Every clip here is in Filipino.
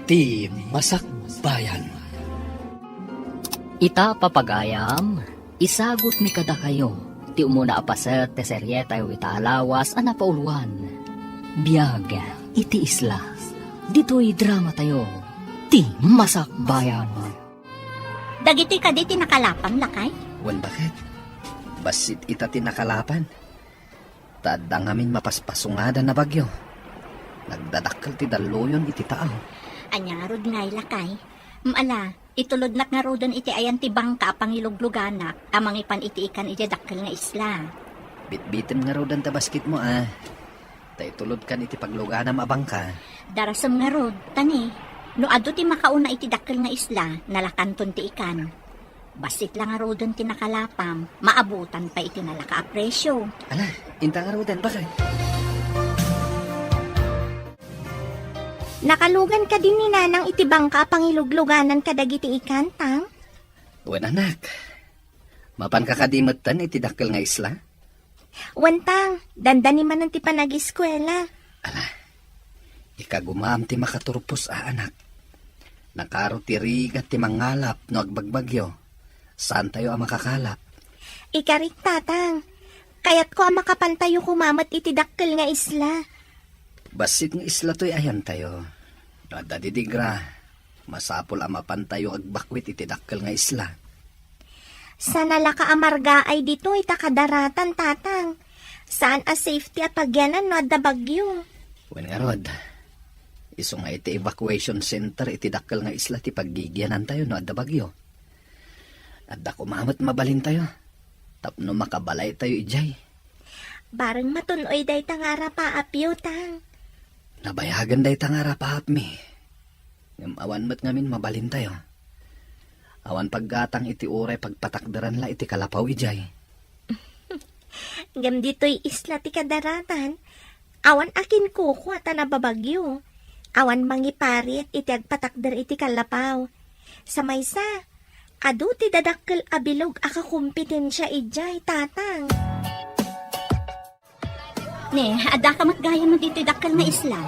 Ti Masakbayan. Ita papagayam, isagot mi kada kayo, ti umuna apaset te seryeta yu ita alawas ana pauluan. Biyag, iti isla, dito'y drama tayo, ti Masakbayan. Dagiti ka di nakalapang lakay? Wan bakit? Basit ita tinakalapan. Tadang amin mapaspasungadan na bagyo. Nagdadakkel ti daluyon iti tao. Anyarod ngay lakay. Maala, itulod nak nga rodon iti ayan ti bangka pangilugluganak, amang ipan iti ikan iti dakkel nga isla. Bitbitin nga rodan ta basket mo Tay tulod kan iti pagluganam abang ka. Darasam nga rod, tani. No ado ti makauna iti dakkel nga isla, nalakanton ti ikan. Basit lang nga rodon ti nakalapam, maabutan pa iti nalaka-apresyo. Ala, inta nga rodan bakit? Nakalugan ka din ni nanang iti bangka pangilugluganan ka dagiti ikan, tang? Wan anak. Mapan kakadimutan iti dakkel nga isla? Wantang, dandani man ang ti panag-eskwela. Ala, ikagumam ti makaturpos anak. Nakaro ti rigat ti mangalap no agbagbagyo. Saan tayo ang makakalap? Ikarik tatang, kayat ko ang makapantayo kumamat iti dakkel nga isla. Basit nga isla to'y ayan tayo. Nadadidigra, masapol ang mapantayo agbakwit iti dakkel nga isla. Sa nalaka amarga ay dito itakadaratan tatang. Saan a safety at pagyanan no adda bagyo? Wen nga rod, iso nga iti evacuation center iti dakkel nga isla ti paggigyanan tayo no adda bagyo. Adda kumamot mabalin tayo. Tapno makabalay tayo ijay. Bareng matunoy day tangara pa apyo tang. Nabayagan day tangara pahap mi. Ngam awan mat ngamin mabalin tayo. Awan paggatang iti uray pagpatakdaran la iti kalapaw ijay. Ngam dito'y isla ti kadaratan. Awan akin kuko at nababagyo. Awan mangiparit iti agpatakder iti kalapaw. Sa maysa, adu ti dadakkel abilog akakumpetensya ijay tatang. Ne, ada ka matgaya mo dito dakkel nga isla.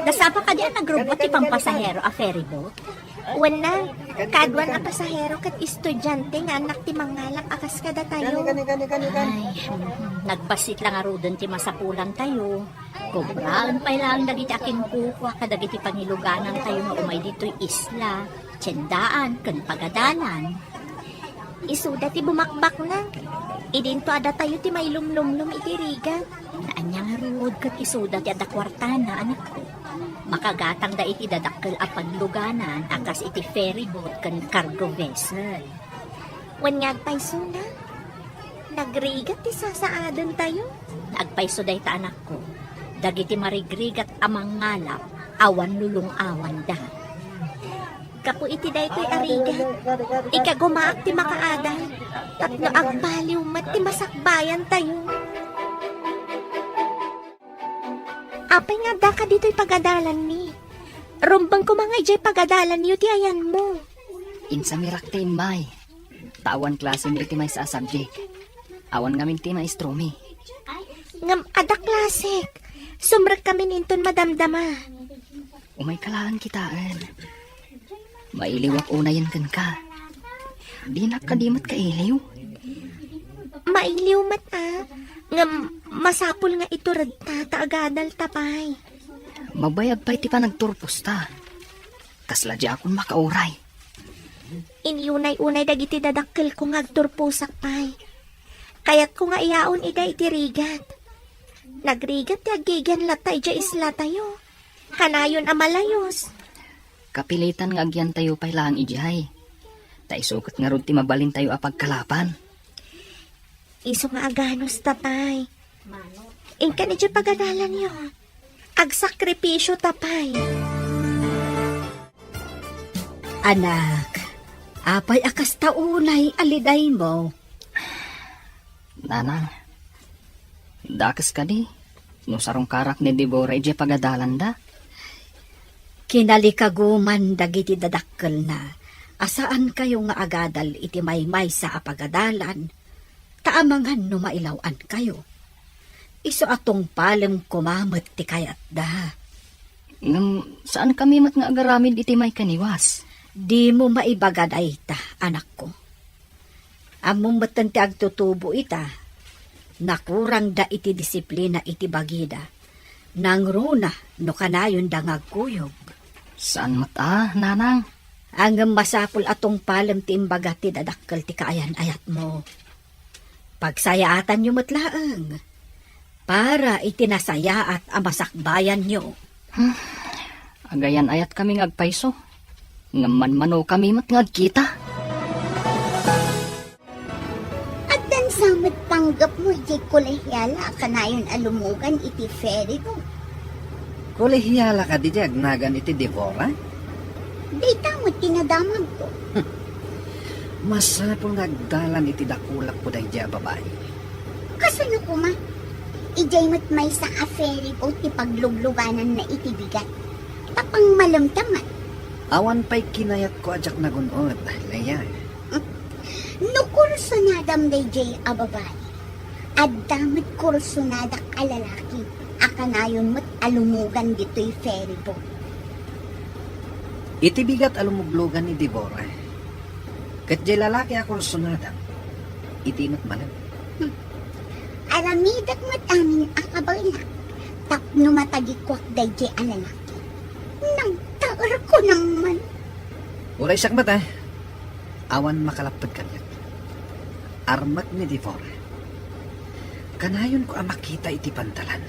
Dasapa ka di ang nagrubo ti pampasahero a ferry boat. Wana, kadwan a pasahero kat estudyante nga anak ti mangalak akas kada tayo. Ay, nagbasit lang arodon ti masapulan tayo. Kubraan pa lang dagiti akin kukwa kadagiti pangiluganan tayo nga umay dito'y isla, tiyendaan, kan pagadalan. Isuda ti bumakbak na. Idinto ada tayo ti may lumlumlum iti riga. Naanya nga ruod kat isuda ti ada kwartana, anak ko. Makagatang da iti dadakkel a pagluganan akas iti ferry boat kan cargo vessel. Wan nga agpayso na. Nagrigat ti sasaadon tayo. Agpayso day ta anak ko. Dagiti marigrigat amang ngalap, awan lulong awan da. Kapu iti daytoy ariga. Ikagumaak ti makaadan. Tapno agbaliw mat ti masakbayan tayo. Apay nga da ka dito'y pagadalan ni. Rumbang ko mga ijay pagadalan niyo ti ayan mo. Insa mirak ti imbay. Tawan klase mi iti may sa subject. Awan ngamin ti maestro mi. Ngam ada klasik. Sumrek kami ninton madamdama. Umay kalaan kitaan. Mailiwak unayan kan ka. Di nakadimot ka iliw. Mailiw mat ngam masapul nga ito radta taagadal tapay. Mabayag pa iti pa nagturpos ta. Kasla di akong makauray. Iniyunay-unay dagiti dadakkel ko nga agturpusak pay. Kayat ko nga iyaon ida iti rigat. Nagrigat ti agigan latay ja isla tayo. Kanayon amalayos. Kapilitan nga agyan tayo pay lang ijay. Taisukat nga rod ti mabalin tayo apagkalapan. Iso nga aganos tapay. Ingkan iti pagadalan niyo. Agsakripisyo tapay. Anak, apay akas taunay aliday mo. Nanang, dakas ka di. No sarong karak ni Deborah ije pagadalan da. Kinalikaguman dagiti dadakkel na. Asaan kayo nga agadal iti maymay sa apagadalan. Taamangan no mailawan kayo. Iso atong palem kumamot ti kayat da. Saan kami mat nga agaramid iti may kaniwas? Di mo maibagad ay ita, anak ko. Among batan ti agtutubo ita, nakurang da iti disiplina iti bagida, nang runa no kanayon da ngagkuyog. Saan mata, nanang? Ang masapul atong palam ti imbaga ti dadakkel ti kaayan ayat mo. Pagsayaatan nyo matlaang, para itinasaya at amasakbayan nyo. Agayan ayat kami ngagpaiso. Ngaman-mano kami mat ngagkita. At dan samad panggap mo iti kolehyala kanayon alumugan iti ferry ko. Kolehiyala ka di agnagan iti Devora? Di tamo tinadamag ko. Masapol nagdalan iti dakulak po dahi diya babae. Kasano ko ma? Ijay mo't may sa ferry boat ti paglugluganan na iti bigat. Tapang malamtaman. Awan pa'y kinayat ko ajak nagunod, Leia. No kursunadam day jay a babae. At damot kursunadak a lalaki. Akanayon mo't alumugan dito'y ferry boat. Iti bigat alumuglugan ni Devora. Kat di lalaki ako sunadam. Itinot malam. Aramidak mo't amin akabala. Tapno matagikwak day jay a lalaki. Nang taor ko naman. Ulay siyak mata. Awan makalapad kanyak. Armat ni Devora. Kanayon ko makita iti pantalan.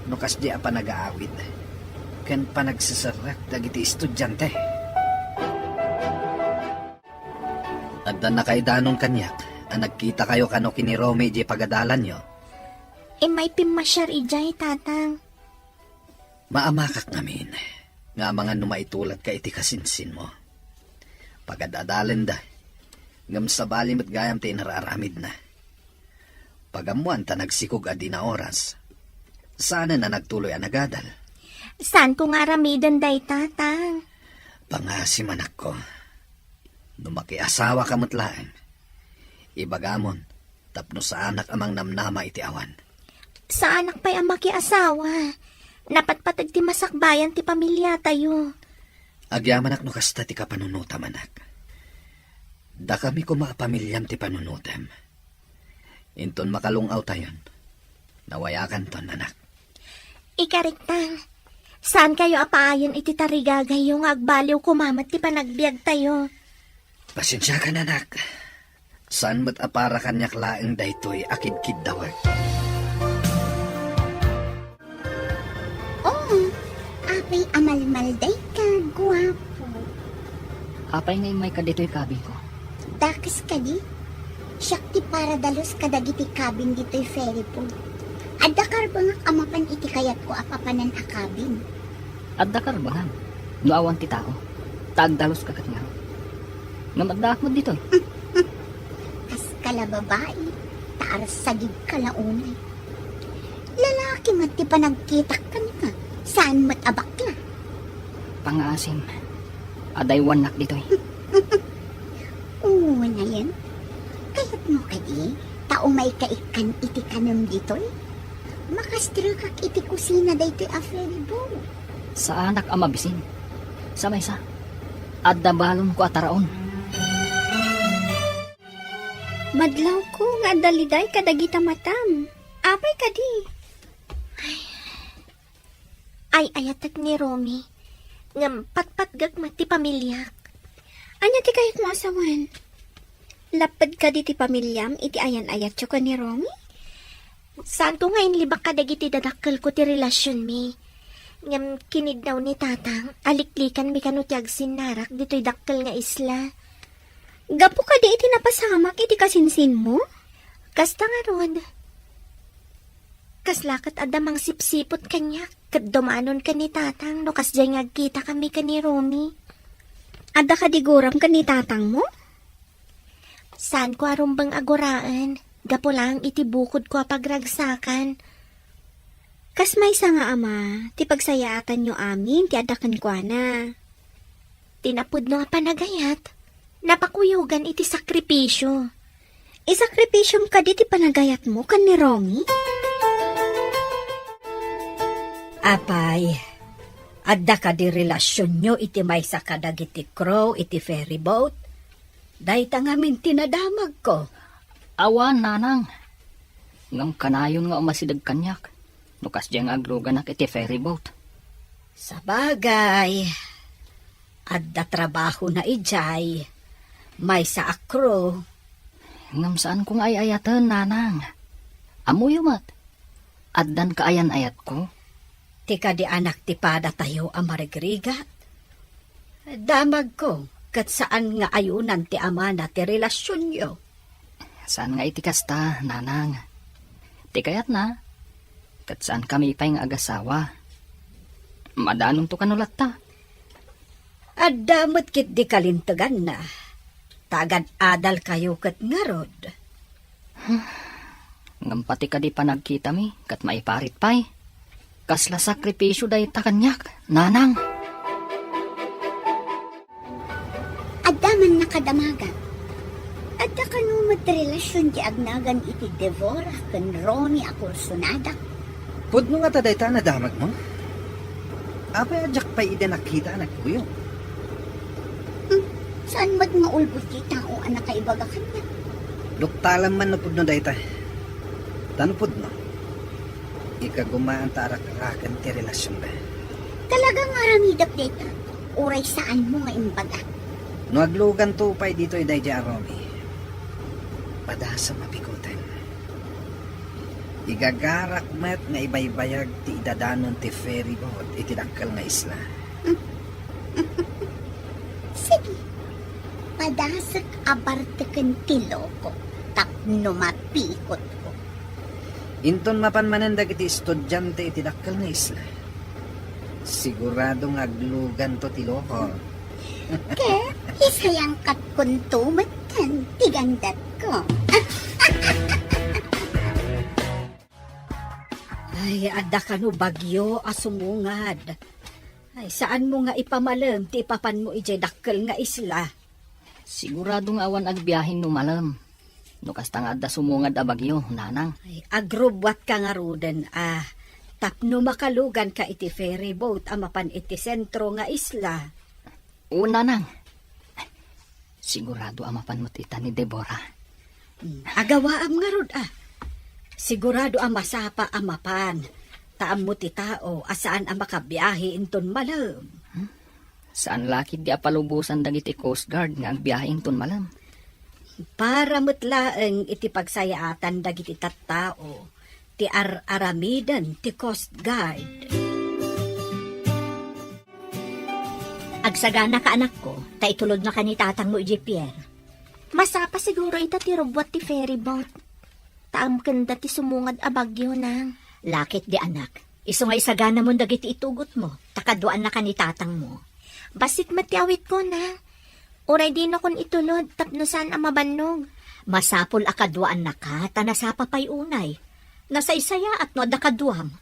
Nukas di apa nag-aawid. Kan pa nagsasarak dagiti estudyante. At na nakaidanong kanyak, ang nagkita kayo kano kini Rome di pagadalan nyo. May pimasyar ijay, tatang. Maamakak namin, nga mga numaitulat ka iti kasinsin mo. Pagadadalan da, ngam sa balim at gayam ti inararamid na. Pagamuan ta nagsikog adi na oras, sana na nagtuloy ang nagadal. Saan ko nga ramidan day, tatang? Pangasim anak ko, numakiasawa ka matlaan. Ibagamon, tapno sa anak amang namnama iti awan. Sa anak pa'y ang makiasawa. Napatpatag ti masakbayan ti pamilya tayo. Agyaman ak no kasta ti kapanunutam anak. Da kami kumapamilyam ti panunutam. Inton makalungaw tayon. Nawayakan ton anak. Ikariktang, saan kayo apaayon iti tarigagay yung agbaliw kumamat ti panagbiag tayo? Pasensya ka na anak. Saan mo't apara kanyak laeng daytoy akid-kid dawag. Oo, apay amalmalday ka, guwapo. Apay ngay may kadito'y kabin ko. Dakas ka di? Siyak ti para dalos kadagiti kabin dito'y ferry po. Adda karbang amapan iti kayat ko apapanan a kabin. At dakar ba lang? Nuawan ti tao. Taagdalos ka nga. Ngamaddaak mo dito. Kas kala babae, taaras sagig kalaunay. Lalaki mat ti panagkitak ka nga. Saan mat abakla? Pangaasim. Aday wanak dito. Oo na yan. Kaya't mo kadi, tao may kaikan iti kanam dito'y. Makastrukak iti kusina dayto'y a ferry boat. Sa anak ang mabisin. Sa may sa. At dabalon ko ataraon. Madlaw ko nga daliday kadagita matam. Apay kadi. Ay ayatag ni Romy. Ngam patpatgag mati pamilyak. Anya ti kayat mo asawan? Lapad ka di ti pamilyam iti ayan-ayat yo ka ni Romy? Saan ko ngayon libak kadagiti dadakkel ko ti relasyon mi? Ngam kinid daw ni tatang, aliklikan mi kano ti agsinarak dito'y dakkel nga isla. Gapo ka di iti napasamak iti kasinsin mo? Kasta nga ron. Kaslakat adamang sipsipot kanya, kat dumanon ka ni tatang, no kas dyan agkita kami ka ni Romy. Adda ka di guram ka ni tatang mo? Saan ko arumbang aguraan? Gapo lang iti bukod ko pagragsakan. Kas may sa nga ama, ti pagsayaatan nyo amin, ti adakan kwa na. Tinapod no nga panagayat. Napakuyugan iti sakripisyo. Isakripisyong ka di ti panagayat mo kan ni Romy? Apay, Adda ka di relasyon nyo iti may sa kadag iti crow iti ferry boat. Dahita ngamin tinadamag ko. Awan, nanang. Ngam kanayon nga umasidag kanyak. Nukas diyang agluganak iti ferry boat. Sa bagay, adda trabaho na ijay. May sa akro. Ngam saan kong ayayatan, nanang? Amoy umat. Addan ka ayan-ayat ko. Tika di anak ti pada tayo amarigrigat. Damag ko, kat saan nga ayunan ti ama na ti relasyon nyo. Saan nga iti kasta, nanang? Ti kayat na. Kat saan kami pa yung agasawa. Madanong to kanulat ta. Adamot kit di kalintagan na. Tagad adal kayo kat ngarod. Ngam pati ka di pa nagkita mi, kat maiparit pa'y. Kasla sakripisyo day ta kanyak, nanang. Adaman nakadamagan. Adda kanumad relasyon di agnagan iti Devora ken Romy a kursunada. Pudno nga taday ta na damag mo. Apay adyak pa ida nakita anak ko yun. Saan mad nga ulbot ti tao anak kaibaga kanya? Luktalan man na pudno day ta. Tano pudno? Ikagumaan ta arak-arakan ti relasyon ba? Talagang aramidap dita. Uray saan mo nga imbaga. No aglugan to pa'y dito iday di aromi. Padasa mapikutan. Igagarak met nga ibaybayag ti idadanon ti ferry boat iti dakkel nga isla. Sige. Padasak abarteken ti loko. Tapno mapikot ko. Inton mapanmanan dagiti estudyante iti dakkel nga isla. Siguradong aglugan to ti loko. Ke, isayang kat kuntumat kan tigandat ko. Ay, adda ka no bagyo asumungad. Ay, saan mo nga ipamalam ti ipapan mo ijay dakkel nga isla? Siguradong awan agbiyahin no malam. No kasta nga adda sumungad a bagyo, nanang. Ay, agrobwat ka nga ruden tapno makalugan ka iti ferry boat amapan iti sentro nga isla. Una nang. Sigurado amapan mo tita ni Deborah. Agawaam nga rod Sigurado ang masapa amapan. Taam mo ti tao asaan ang makabiyahe inton malam. Saan lakid di apalubusan dagiti Coast Guard nga agbiyahin ton malam. Para mutlaeng iti pagsayaatan dagiti tattao. Ti aramidan ti Coast Guard. Agsagana ka anak ko, taitulod na ka ni tatang mo iji Pierre. Masapa siguro ita ti robot ti ferry boat. Taam kanda ti sumungad a bagyo nang. Lakit di anak, iso nga isagana mo dagiti itugot mo, takaduan na ka ni tatang mo. Basit matiawit ko na. Uray din akong itulod tapno saan ang mabannog. Masapol akaduan na ka, tanasapa pa'y unay. Nasa isaya at no adakaduam.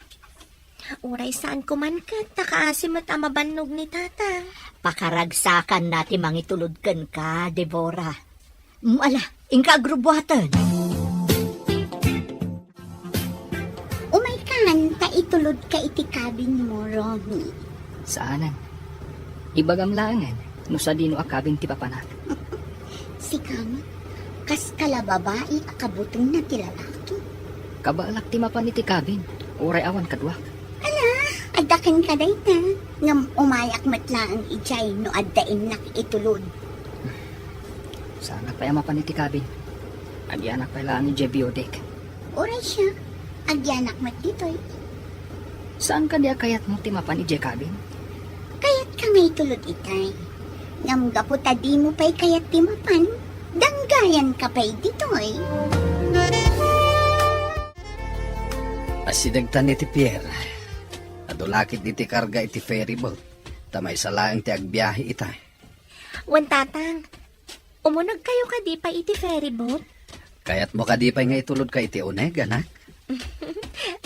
Uray saan kuman ka, takaasimot ang mabannog ni tata. Pakaragsakan natin mangitulod ka, Deborah. Ala, ingka agrubuatan. Umay kan, taitulod ka iti cabin mo, Romy. Saanan? Ibagamlangan, no sa dino akabing ti papanak. Si Kama, kas kala babae akabutong na ti lalaki. Kabalak ti mapan iti kabin, uray awan kadwak. Adakan ka dayta, ngam umayak matlaang ijay no addain nakitulod. Sana pa mapan iti kabin. Agyanak pa ilaan ni Jebiodek. Oray siya, agyanak mat ditoy. Saan ka diya kayat mo ti mapan iti kabin? Kayat ka ngay tulod itay. Ngam gaputa di mo pa'y kayat ti mapan, danggayan ka pa'y ditoy. Asidagtan iti Pierre. Adulakit iti karga iti ferry boat. Tamay salaang ti agbiyahe ita. Wan tatang, umunag kayo ka di pa iti ferry boat? Kaya't mo kadipay nga itulod ka iti uneg, anak.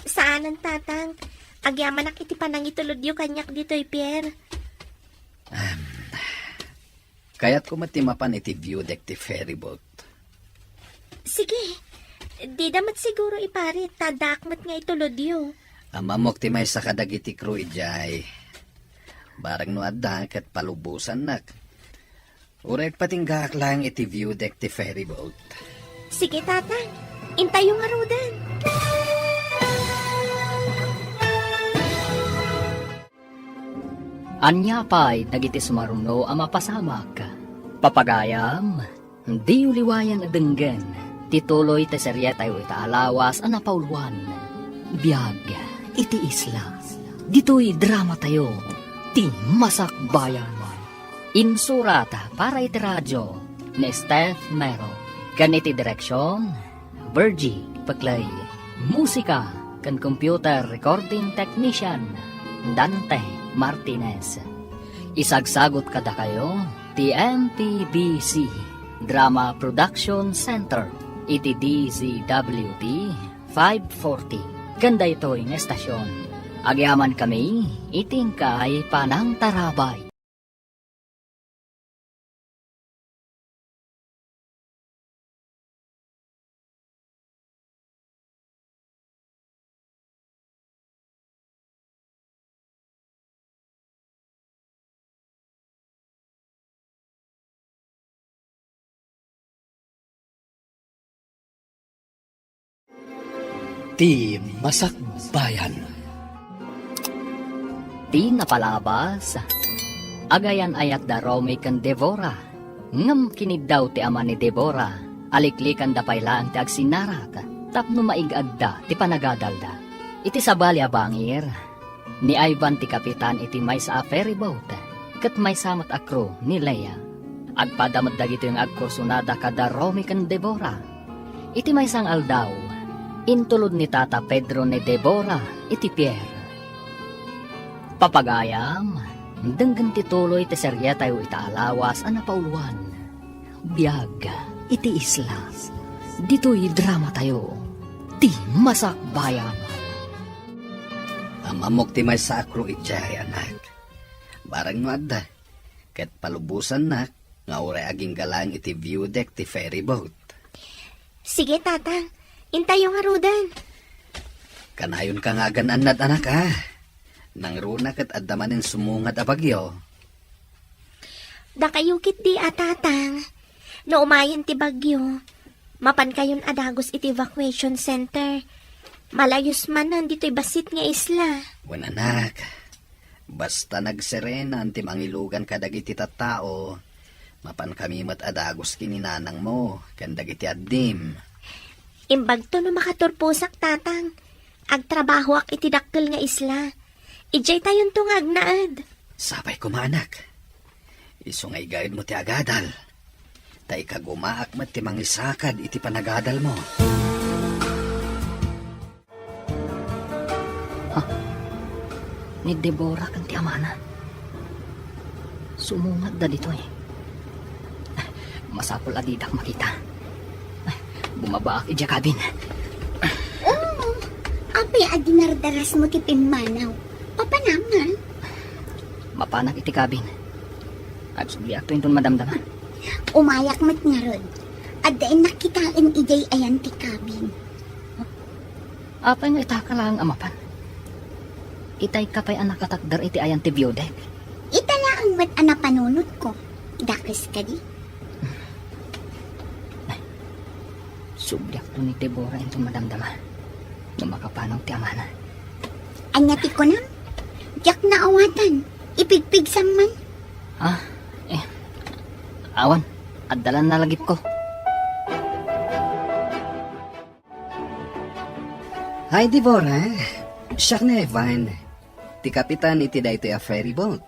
Saan ang tatang? Agyaman ak iti panang itulod yu kanyak dito'y Pierre. Kaya't kumatimapan iti view deck ti ferry boat. Sige, di damat siguro iparit, tadakmat nga itulod yu. Amamok ti may sa kadag iti crew ijay. Barang no adda ket palubusan nak. Urek patinggak lang iti view deck ti ferry boat. Sige, tatang. Intayo nga rudan. Anya pa'y dagiti sumaruno ang mapasamak. Papagayam, di uliwayan adenggen, tituloy te seryeta iti alawas ang napauluan. Biyag, iti isla, dito'y drama tayo, ti masakbayan. Insurata para iti radyo, ni Steph Mero. Ganiti direksyon, Virgie Paglay. Musika, kan computer recording technician, Dante Martinez. Isagsagot kada kayo, ti MPBC Drama Production Center, iti DZWT 540. Ganda ito'y ng estasyon. Agyaman kami, itingkay panang tarabay. Ti masakbayan. Di napalabas. Agayan ayat da Romy kan Devora. Ngam kinid daw ti ama ni Devora. Aliklikan da pailaan ti agsinarak. Tapno maigagda ti panagadalda. Iti sabali abangir. Ni Ivan ti kapitan iti may sa ferry boat. Kat may samat akro ni Leia. Agpadamad dagito yung agkursunada kada Romy kan Devora. Iti may sang aldaw. Intulod ni Tata Pedro ni Deborah iti Pierre. Papagayam, denggan tituloy ti seryeta iti alawas ang napauluan. Biyag, iti islas, dito'y drama tayo, ti masakbayan. Amamok ti may sakro itjay anak. Barang no adda, ket palubusan nak, nga ure aging galang iti view deck ti ferry boat. Sige, tatang. Intayo nga rudan. Kanayon ka nga gananad anak ha. Nang runa ket addamanin sumungat a bagyo. Da kayukit di tatang. No umayan ti bagyo. Mapan kayon adagos iti evacuation center. Malayos man nandito'y basit nga isla. Wen anak, basta nagserenan ti mangilugan kadagiti tattao, mapan kami mat adagos kininanang mo, ken dagiti addim. Imbag to no makaturpusak, tatang. Agtrabaho ak iti dakkel nga isla. Ijay tayon tungag naad. Sabay ko maanak. Isungay gayud mo ti agadal. Tay kagumaak mat ti mangisakad iti panagadal mo. Ni Deborah kan ti amana. Sumungat da dito eh. Masapol adidak makita. Bumaba ak ija kabin. Oh, apay adinardaras mo ti pinmanaw. Papanangan. Mapanak iti kabin. Agsugli ak to inton madamdama. Umayak mat nga rod. Adain nakitaan ijay ayan ti kabin. Apay nga itaka lang amapan. Itay kapay anak katakdar iti ayan ti biodek. Italaang mat anapanunot ko. Dakis ka di. Subyak to ni Deborah inton madamdama. Nung makapanaw ti amana. Anyati ko nang. Diyak na awatan. Ipigpig man. Awan, addalan na lagip ko. Hi, Deborah. Siya na Evan. Ti kapitan iti da ito a ferry boat.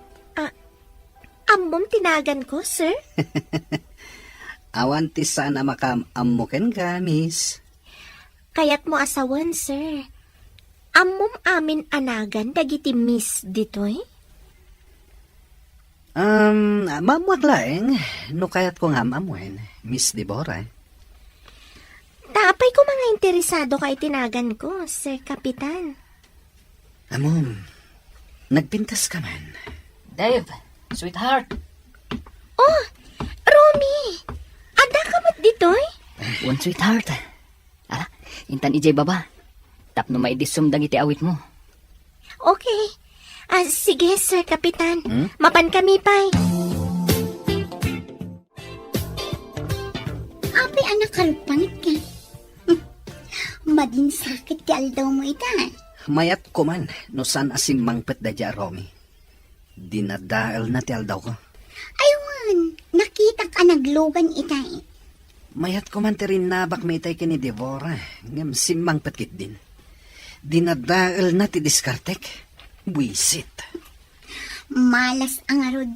Ambom tinagan ko, sir. Awan ti sana makamamuken ka, miss. Kayat mo asawan, sir. Ambom amin anagan dagiti miss ditoy. Mamuat laeng. No kayat ko nga mamuen, Miss Deborah. Tapay ko mga interesado kay tinagan ko, sir kapitan. Amom, nagpintas ka man. Dave, sweetheart. Oh, Romy! Ada ka mat ditoy? One sweetheart. Ala, intan ijay baba. Tapno maidisum dagiti awit mo. Okay. Sige, Sir Kapitan. Hmm? Mapan kami, pay. Api anak kalpangit ka. Madin sakit ti aldaw mo ita. Mayat ko man, no san asim mangpet da dya, Romy. Dinadaal na ti aldaw ko. Aywan, nakita ka naglogan ita eh. Mayat ko man ti rinabak may tay kini Devora. Ngam simmangpet kit din. Dinadaal na ti diskartek. Buisit. Malas ang arod.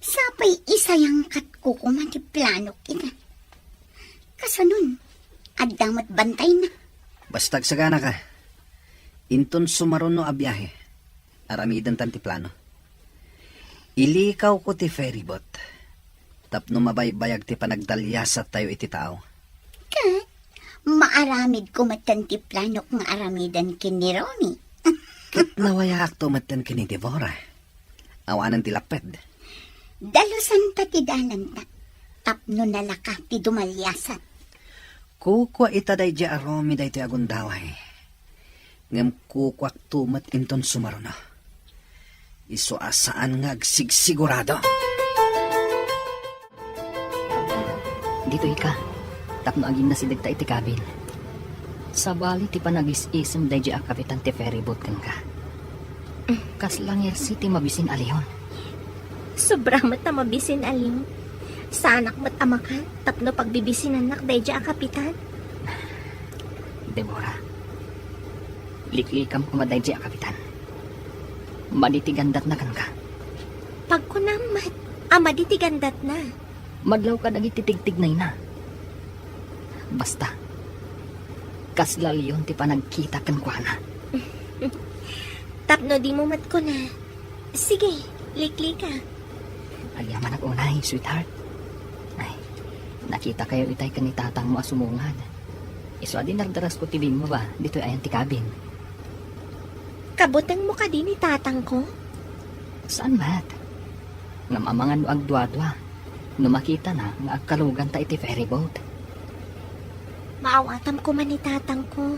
Sapay isayang kat ko kumati plano kita. Kasanun, adamot bantay na. Bastag sagana ka. Inton sumaron no abiyahe. Aramidan tan ti plano. Ilikaw ko ti ferrybot. Tapno mabaybayag ti panagdalyasat tayo iti tao. Kat, maaramid ko matanti plano ng aramidan kini Romy. Kat nawayak to matan kini Devora. Awanan ti laped. Dalusan ta ti dalan ta. Tapno nalaka ti dumalyasat. Kukwa itaday dya aromi day ti agundaway. Ngam kukwak tumat inton sumaro na. Iso asaan nga agsigsigurado. Dito ika. Tapno agin na si dagta iti kabin. Sa bali ti panagis-isem day a kapitan ti ferryboat kan ka. Kaslang ti mabisin aliyon. Sobra mat na mabisin alim. Sa anak mat amakan, tapno pagbibisin anak dayja a kapitan. Deborah, liklikam kumaday a kapitan. Maditigandat na kan ka. Pagkunamat, ama di tigandat na. Madlaw ka naging titigtignay na. Basta, kaslal yun ti panagkita kan kwa na. Tapno di mo mat ko na. Sige, likli ka. Ayaman ang unay, sweetheart. Ay, nakita kayo itay ka ni tatang mo asumungad. Iso adi nagdaras ko tibin mo ba? Dito ayan ti kabin. Kabutang mo ka din ni tatang ko. Saan mat? Nga mamangan no agdwa-dwa. No makita na nga agkalugan ta iti ferryboat. Maawatam ko man ni tatang ko.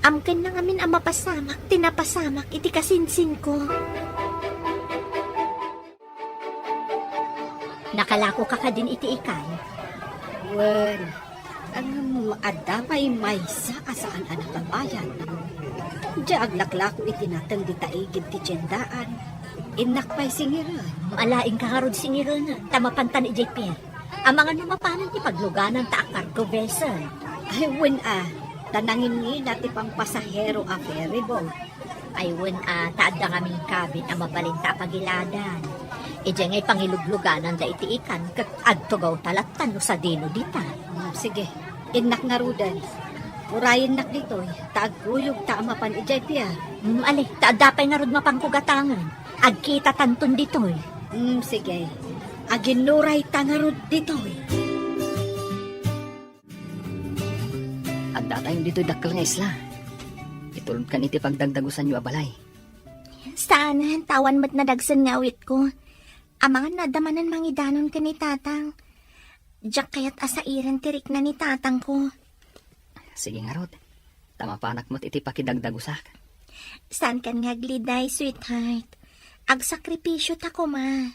Amken na ngamin ang mapasamak, tinapasamak, iti kasinsin ko. Nakalako ka din iti ikay. Well, ang adamay may sa asaan anak ang bayan. Diya aglaklako itinatang di taigid ti tiyendaan. Inakpay singiran. Malaing kaharod singiron na. Tamapantan ni JP. Ang mga numapanan ti pagluganan ta cargo vessel. Ay, win tanangin ni nati pang pasahero a ferryboat. Ay wen taad na kaming kabin ang mabalinta pagiladan. Ije ngay pangilugluganan da iti ikan kat adtugaw talatan no sa dino dita. Sige, inak nga rudan. Urayin nak ditoy, taagkuyog ta amapan ijay piya. Ali, taad dapay nga rod mapangkugatangan. Agkita tanton ditoy. Sige, aginuray tangarod ditoy. At datayong dito'y dakkel nga isla. Itulod kan iti pagdagdagusan yu abalay. Saan tawan mat nadagsan nga awit ko. Amangan nadamanan mangidanon ka ni tatang. Diyak kaya't asairan tirik na ni tatang ko. Sige nga rod. Tama panak mo't iti pakidagdagusak. Saan kan nga gliday, sweetheart? Agsakripisyo ta ko, ma.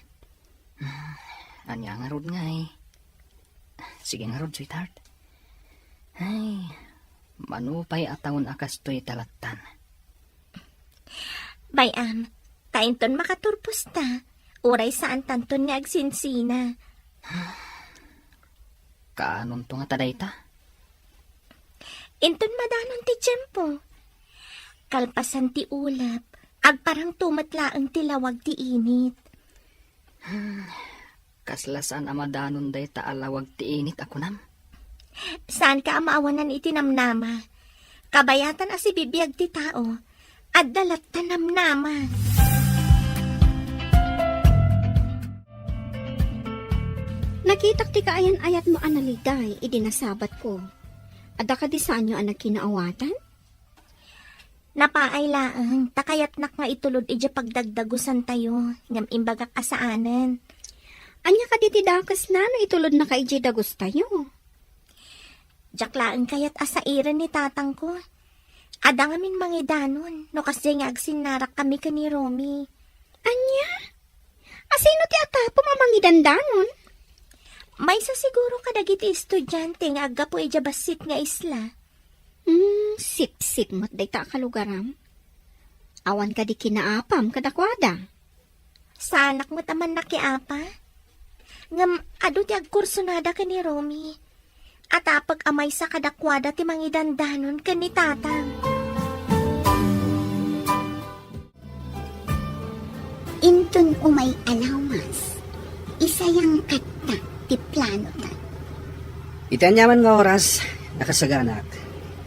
Anya nga rod nga eh. Sige nga rod, sweetheart. Ay, manupay atawon akas to'y talatan. Bayam, tainton makaturpos ta. Uray saan tanton nga agsinsina. Kaanon to nga taday ta? Inton madanon ti tiyempo. Kalpasan ti ulap, agparang tumatlaang tilawag ti init. Kaslasan amadanon day ta alawag ti init ako nam. Saan ka amaawanan itinamnama? Kabayatan asi bibiyag ti tao, at dalat tanamnama. Nakitak ti kaayan ayat mo analiday, idinasabat ko. Ada ka di saan yung anak kinaawatan? Napaaylaang, takayat nak nga itulod ija pagdagdagusan tayo, ngam imbagak asaanan. Anya ka di tidakas na itulod na kay dagos tayo. Jaklaan kayat asairan ni tatang ko. Ada ngamin mangidanon, no kasi nga agsinarak kami ka ni Romy. Anya? Asino ti atapo mamangidandanon? May sa siguro kadagiti estudyante nga agapo ijabasit nga isla. Sip-sip mo't day ta kalugaram. Awan ka di kinaapam kadakwada. Sa anak mo taman nakiapa? Ngam, ado ti agkursunada ka ni Romy. At apag amay sa kadakwada ti mangidandanon ka ni tatang. Intun umay alawas. Isayang kata ti plano ta. Itanyaman nga oras, nakasaganak.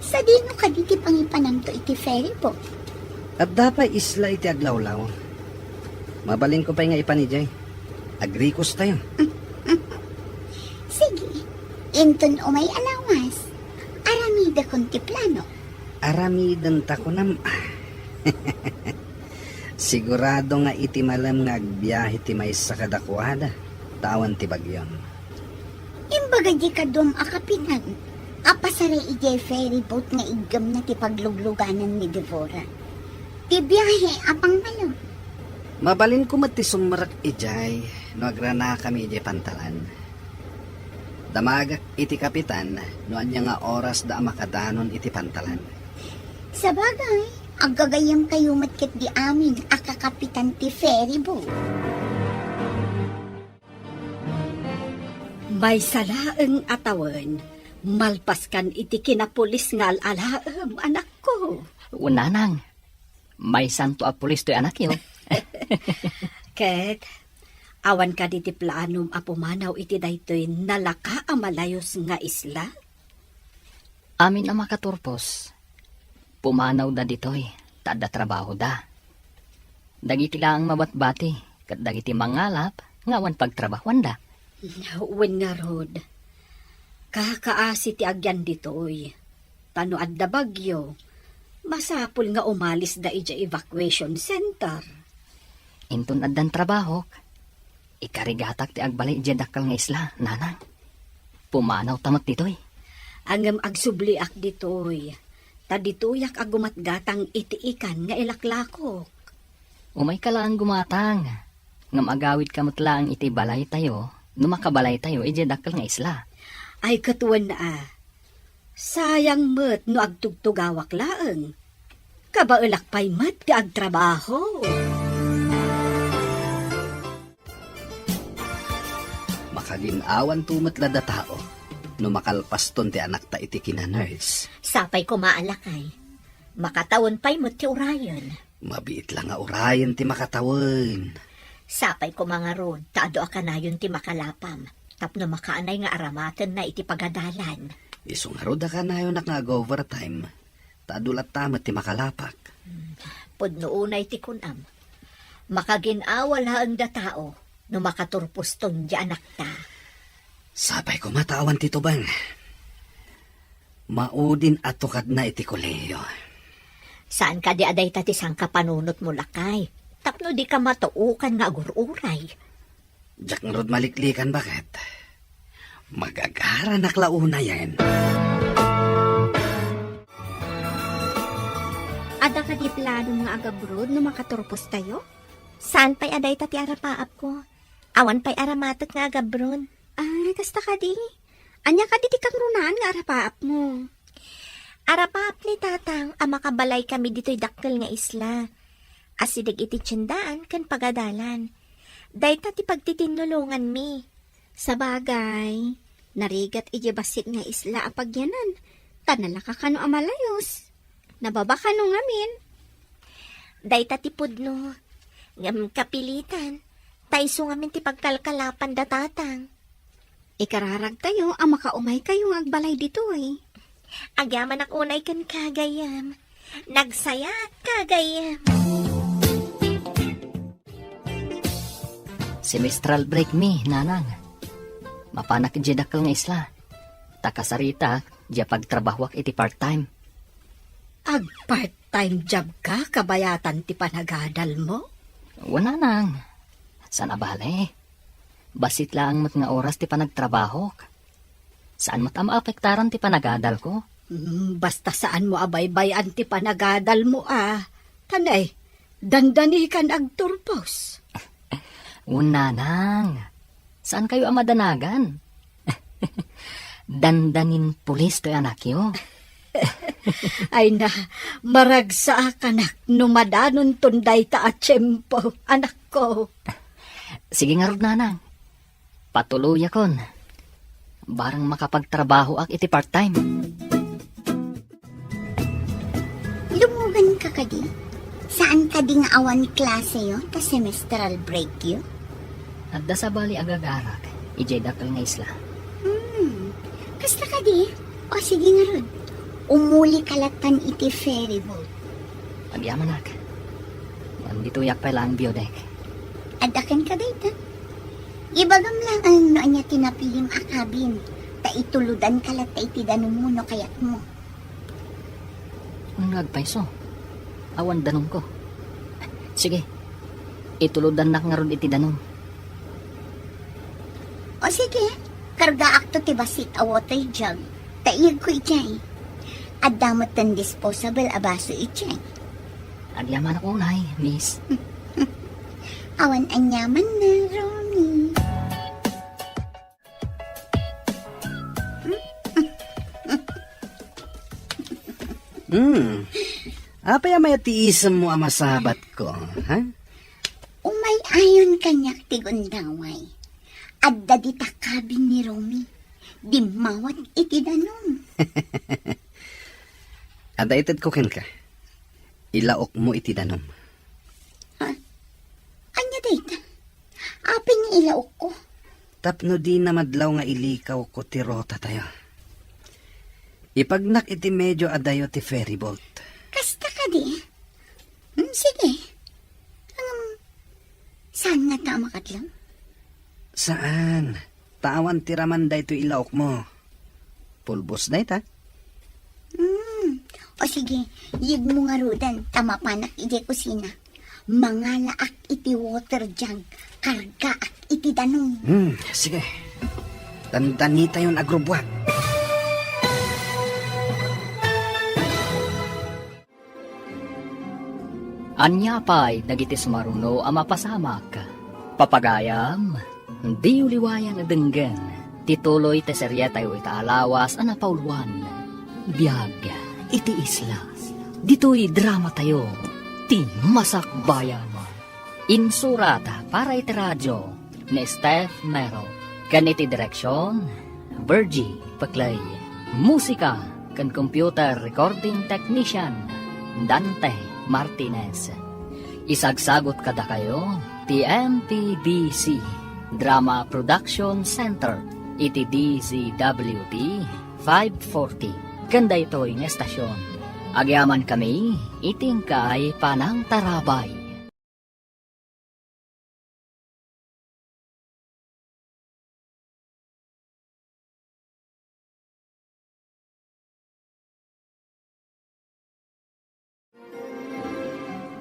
Sa dino ka di ti pangipanam to iti ferry boat. At dapat isla iti aglawlaw. Mabalin ko pa nga ipanijay. Agrikos tayo. Sige, intun umay alawas. Aramida kon ti plano. Aramidan ta ko nam. Sigurado nga iti malam nga agbiyahe ti may sa kadakwada. Tawan ti bagyon. Imbaga di ka dum akapitan. Apasara iti ferry boat nga igam na ti paglugluganan ni Devora. Ti biyahe apang malo. Mabalin ko mati sumrak ijay. No agrana kami iti pantalan. Damagak iti kapitan. No anya nga oras da makadanon iti pantalan. Sa bagay, agagayam kayo matkat di amin akakapitan ti ferry boat. May salaeng atawan, malpaskan iti kinapulis nga alalaem, anak ko. Unanang, may santo a pulis to'y anak yo. Ket, awan ka diti planom a pumanaw iti daytoy nalaka a malayos nga isla? Amin na makaturpos. Pumanaw da ditoy, tada trabaho da. Dagiti lang mabatbati, kat dagiti mangalap, ngawan pagtrabahuan da. Wen nga rod, kakaasi ti agyan ditoy. Tano adda bagyo, masapul nga umalis da ija evacuation center. Intun addan trabaho, ikarigatak ti agbalay ija dakal nga isla, nanang. Pumanaw tamat ditoy. Angam agsubliak ditoy, taditoyak agumatgatang itiikan nga ilaklako. Umay ka lang gumatang. Ngam agawid kamot lang iti balay tayo, numakabalay tayo ija dakal nga isla. Ay katuan na sayang met no agtugtugawak laeng. Kabaelak pay met ti agtrabaho. Makaginawan tumat lada tao. No makalpaston ti anak ta iti kina-nurse. Sapay ko maalakay. Makatawon pa'y mo ti urayon. Mabiit lang nga orayan ti makatawin. Sapay ko mga ron, taado akanayon ti makalapam. Tapno makaanay nga aramatan na iti pagadalan. Isong haroda ka na yun nag-overtime. Tadulat tamat ti makalapak. Pudno unay ti kunam. Makaginawal haang da tao, no makaturpos ton di anak ta. Sapay ko matawan ti tubang. Maudin atukad na iti koleyo. Saan ka di aday tati sang kapanunot mo lakay? Tapno di ka matuukan nga agururay. Jack rod maliklikan bakit? Magagara naklauna yan. Ada ka di plano mga agabrod no makaturpos tayo? Saan pa'y aday tati arapaap ko? Awan pa'y aramatot nga agabron. Ay, kasta ka di. Anya ka di kang runaan nga arapaap mo. Arapaap ni tatang, makabalay kami dito'y dakkel nga isla. Asidig iti tiyendaan kan pagadalan. Dahil tati pagtitinulungan mi. Sa bagay, narigat ijabasit nga isla apagyanan. Tanala ka kano amalayos. Nababa ka no ngamin. Dahil tati pudno. Ngam kapilitan. Taiso ngamin ti pagkalkalapan da tatang. Ikararag tayo ang makaumay kayo ang agbalay dito eh. Agyaman ak unay kan kagayam. Nagsayat kagayam. Semestral break mi, nanang. Mapanak ija dakal nga isla. Takasarita, ija pagtrabahwak iti part-time. Ag part-time job ka, kabayatan ti panagadal mo? Wala nang. Saan abale? Basit lang mat nga oras ti panagtrabaho. Saan mat amaapektaran ti panagadal ko? Basta saan mo abay-bayan ti panagadal mo Tanay, dandani kan agturpos. Una nang, saan kayo amadanagan? Dandanin pulis to anak yo. Ay na, maragsa kanak, numadanon tunday ta at tiyempo, anak ko. Sige nga rod nanang, patuloy akon. Barang makapagtrabaho ak iti part-time. Lumugan ka kadi? Saan ka di nga awan klase yo? Ta semestral break yo? At da sa bali agagarak, ijay dakal nga isla. Kasta ka di? O sige nga rod. Umuli kalatan iti ferry boat. Agyaman ak. Nandito yak pala ang biodek. Adakan ka dito. Ibagam lang ang noon niya tinapilim akabin. Ta ituludan kalat ta iti danumuno kayat mo. Ang nagpaiso. Awan danong ko. Sige. Ituludan nak nga ron iti danong. O sige, karga akto ti basit a water jug. Taiyag ko ijay. At damot tan disposable a baso ijay. Agyaman ako unay, miss. Awan anyaman na, Romy. Apay amay tiisam mo ang masabat ko, ha? Umay ayon kanyak ti gundaway. Adda di takabin ni Romy. Di mawat iti danom. Ada ited ko ken ka. Ilaok mo iti danom. Anya dayta? Aping ilaok ko. Tapno di na madlaw nga ilikaw ko ti rota tayo. Ipagnak iti medyo adayo ti ferry boat. Kasta ka di? Sige. Saan nga ta makatlang? Saan? Tawan ti raman da ito ilaok mo. Pulbos na ita. O sige, yig mo nga rudan, tamapanak iti kusina. Mangala ak iti water jug, karga ak iti danong. Sige. Tandani tayo agrobwat. Anya pa'y nagitis maruno ang mapasamak. Papagayam, di uliwayan na denggan. Tituloy te serya tayo itaalawas ang napauluan. Biyag, iti islas. Dito'y drama tayo. Ti masakbayan. Insurata para iti radyo ni Steph Mero. Ganiti direksyon, Virgie Paclay. Musika kan computer recording technician, Dante Martinez. Isagsagot kada kayo, TMPBC Drama Production Center, iti DZWT 540. Ganda ito'y nga estasyon. Agyaman kami, itingkay panang tarabay.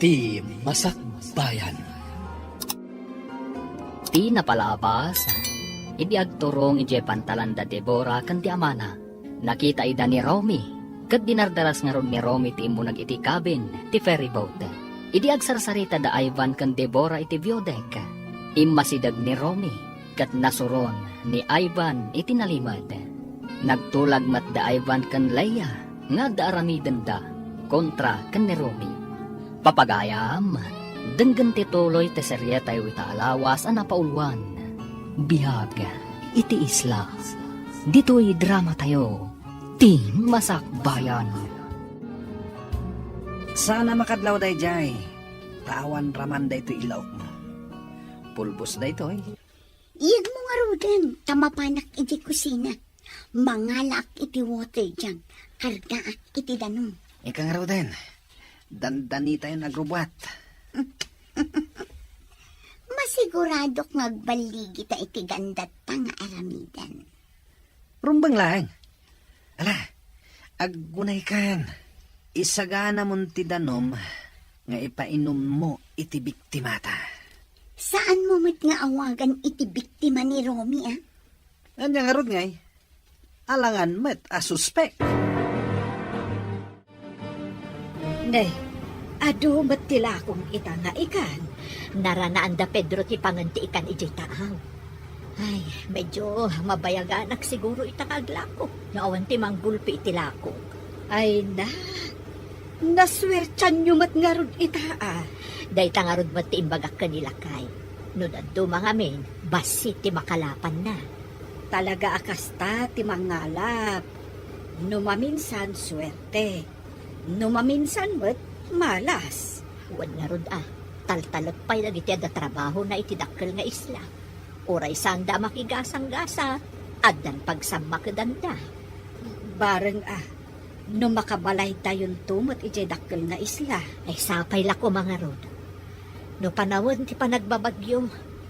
Ti Masakbayan. Ti napalabas, idi agturong ije pantalan da Deborah kan ti amana. Nakita ida ni Romy, kat dinardaras nga ron ni Romy ti imunag iti cabin, ti ferry boat. Idi agsarsarita da Ivan kan Deborah iti biodek. Immasidag ni Romy, kat nasuron ni Ivan iti nalimad. Nagtulag mat da Ivan kan Leia, nga da aramidan da, kontra kan ni Romy. Papagayam, denggan tituloy te serye tayo itaalawas ang napauluan. Bihag, iti isla. Dito'y drama tayo. Ti masakbayan. Sana makadlaw day jay. Tawan raman da ito ilaok mo. Pulbos da ito eh. Iyag mo nga rudan, tamapanak iti kusina. Mangalak iti water jug, karga ak iti danong. Ika nga raw din. Dandani tayo nagrubwat. Masiguradok ngagbaligi ta iti gandat ta nga aramidan. Rumbang lang. Ala, aggunay kan. Isagana mong ti danom nga ipainom mo iti biktimata. Saan mo mat nga awagan iti biktima ni Romy, Anya nga rod ngay. Alangan met a suspect. Nay, ado matila kong ita nga ikan. Naranaan da Pedro ti panganti ikan ijay taaw. Ay, medyo mabayaganak siguro itakaglako. Naawan ti manggulpi itilako. Ay na, naswertyan nyo mat nga rod ita Day tangarod mo ti imbagak kanila kay. No dadto mga men, basi ti makalapan na. Talaga akasta ti mangalap. Numaminsan swerte. Numaminsan mat malas. Wan nga rod taltalag pa'y lagi da trabaho na itidakkel nga isla. Oray sanda makigasang-gasa, addan pagsamakadanda. Bareng no makabalay tayon tumot ijay dakkel nga isla. Ay sapay lako mga rod. No panawon ti panagbabagyo,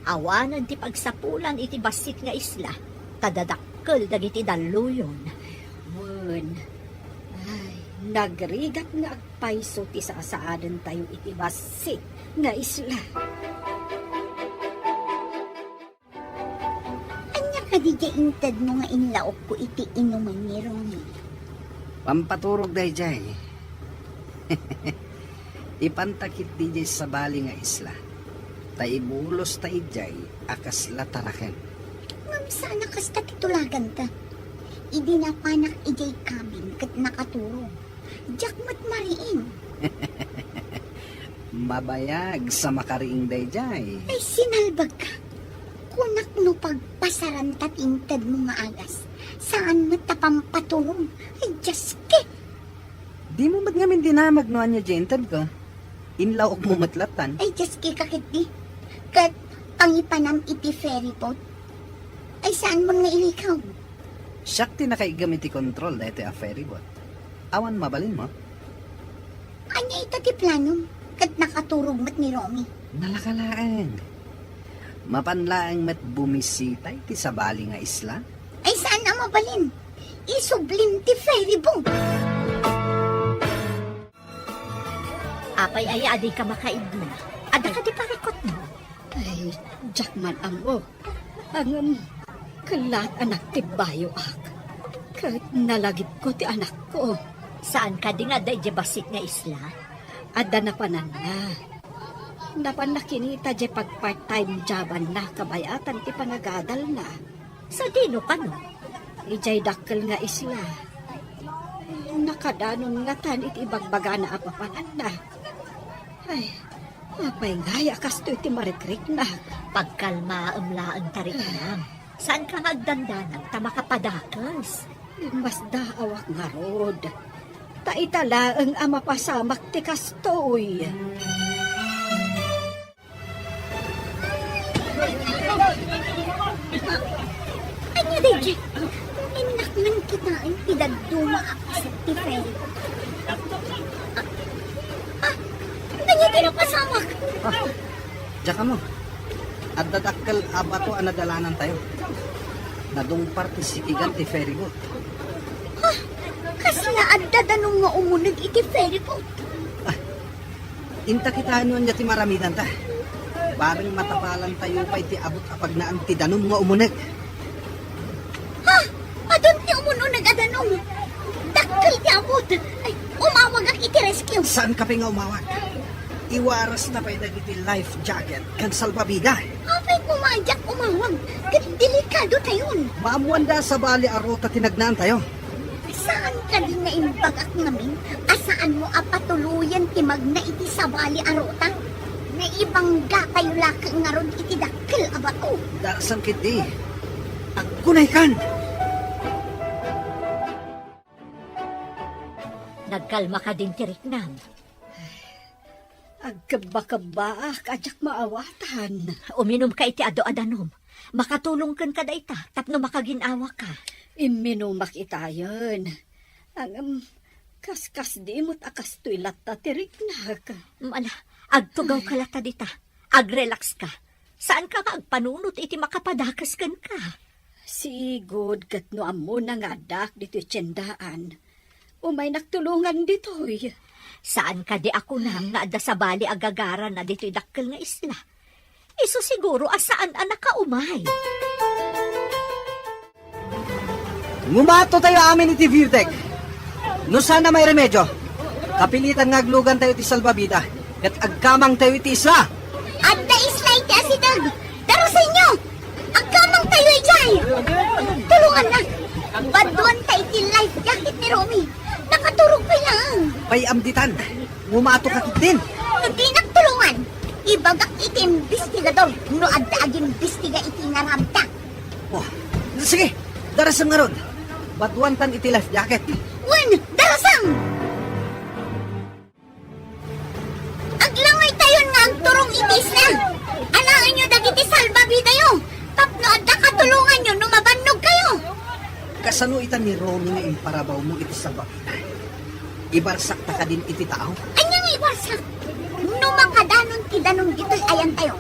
awanan ti pagsapulan iti basit nga isla, tadadakkel dagiti daluyon. Wen, ay, nagrigat nga agpaiso ti sasaadan tayo iti basit nga isla. Anya ka di intad mo nga inlaok ko iti inuman ni Romy. Pampaturog dayjay. Ipantakit dijay sa bali nga isla. Taibulos taijay akas lataraken. Ngam sana kasta titulagan ta. Idi na panak ijay kabin kat nakaturong. Jakmat mariin. Mabayag sa makariing dayjay. Ay sinalbag ka. Kunak no pagpasaran tatintad mo nga agas. Saan matapampatulong? Ay jaske. Di mo ba't ngamin dinamag no anya jentad ko? Inlaok mo matlatan. Ay jaske kakit di. Kat pangipanam iti ferry boat. Ay saan mo nga ilikaw? Siyak ti nakaigamit ti kontrol na iti a ferry boat. Awan mabalin mo? Anya ita ti plano? Kat nakaturog mat ni Romy. Nalakalaan. Mapanlaang mat bumisita iti sa bali nga isla. Ay saan ang mabalin? Isublim ti ferry boat. Apay ay adi ka makaidna. Ada ka di parikot mo. Ay, jakman amo. Ang kalat anak ti bayo ak. Kat nalagip ko ti anak ko. Saan ka di nga day basit nga isla? Ada na panan na. Napan nakinita di pag part-time joban na kabayatan ti panagadal na. Sa dino ka no? Ijay dakkel nga isla. Nakadanon nga tan iti ibagbaga na apapanan na. Ay, apay nga kasto iti marikrik na. Pagkalma amlaan tarik lang. Saan ka magdandanang ta makapadakas? Mas daawak nga rod. Taitala ang ama pasamak ti kastoy. Anya DJ? Inak man kita ang pinagduma ako sa ti ferry boat. Anya tinapasamak? Diyan ka mo. At dadakkel abato ang nadalanan tayo. Nadung partisikigan ti ferry boat. Kasla adda danong nga umunag iti ferry boat. Inta kita ano niya ti maramidan ta. Parang matapalan tayo pa iti abot apag na ang tidanon nga umunag. Adon ti umununag adanong. Dakkel ti abot. Ay, umawag ak iti rescue. Saan ka pa nga umawag? Iwaras na pa iti life jacket kan salbabida. Apay pumadyak umawag. Kat delikado tayon. Maamuan da sa bali arota tinagnaan tayo. Saan ka din na imbagak namin? Asaan mo apatuluyan ti magna iti sabali arota? Na ibangga tayo lakang nga ron iti dakkel abato. Darasan kiti. Agkunay kan. Nagkalma ka din tirik nam. Agkaba-kaba ajak maawatan. Uminom ka iti ado-adanom. Makatulong kan ka da ita, tapno makaginawa ka. Iminumak itayon. Ang kaskas di mo't akastoy lata tiriknak. Mala, agtugaw ka lata dita. Agrelax ka. Saan ka agpanunot iti makapadakas kan ka? Sigod kat no amo na nga dak dito tiyendaan. Umay nagtulungan ditoy. Saan ka di ako nang nga adda sa bali agagara na dito'y dakkel nga isla? Iso siguro asaan anak ka umay. Ngumato tayo amin iti Virdec. No sana may remedyo. Kapilitan nga aglugan tayo ti salbabida. Kat agkamang tayo iti isla. Adda isla iti asidag. Daro sa inyo. Agkamang tayo ijay. Tulungan na. Baduan tayo iti life jacket ni Romy. Nakaturog pa lang. Payamditan. Ngumato ka din. Hindi nagtulungan. Ibagak iti investigador. No adda aging investiga iti naramta. Oh, sige. Darasam nga ron. Badwantan iti life jacket. Wen, darasang! Aglangay tayo nga ang turong itis na. Alangin nyo dagiti salbabida yo. Tapno adda katulungan nyo numabannog kayo. Kasano itan ni Romy nga imparabaw mo iti salbabida. Ibarsak ta ka din iti tao. Anyang iwasak. No makadanon ti danon dito'y ayan tayo.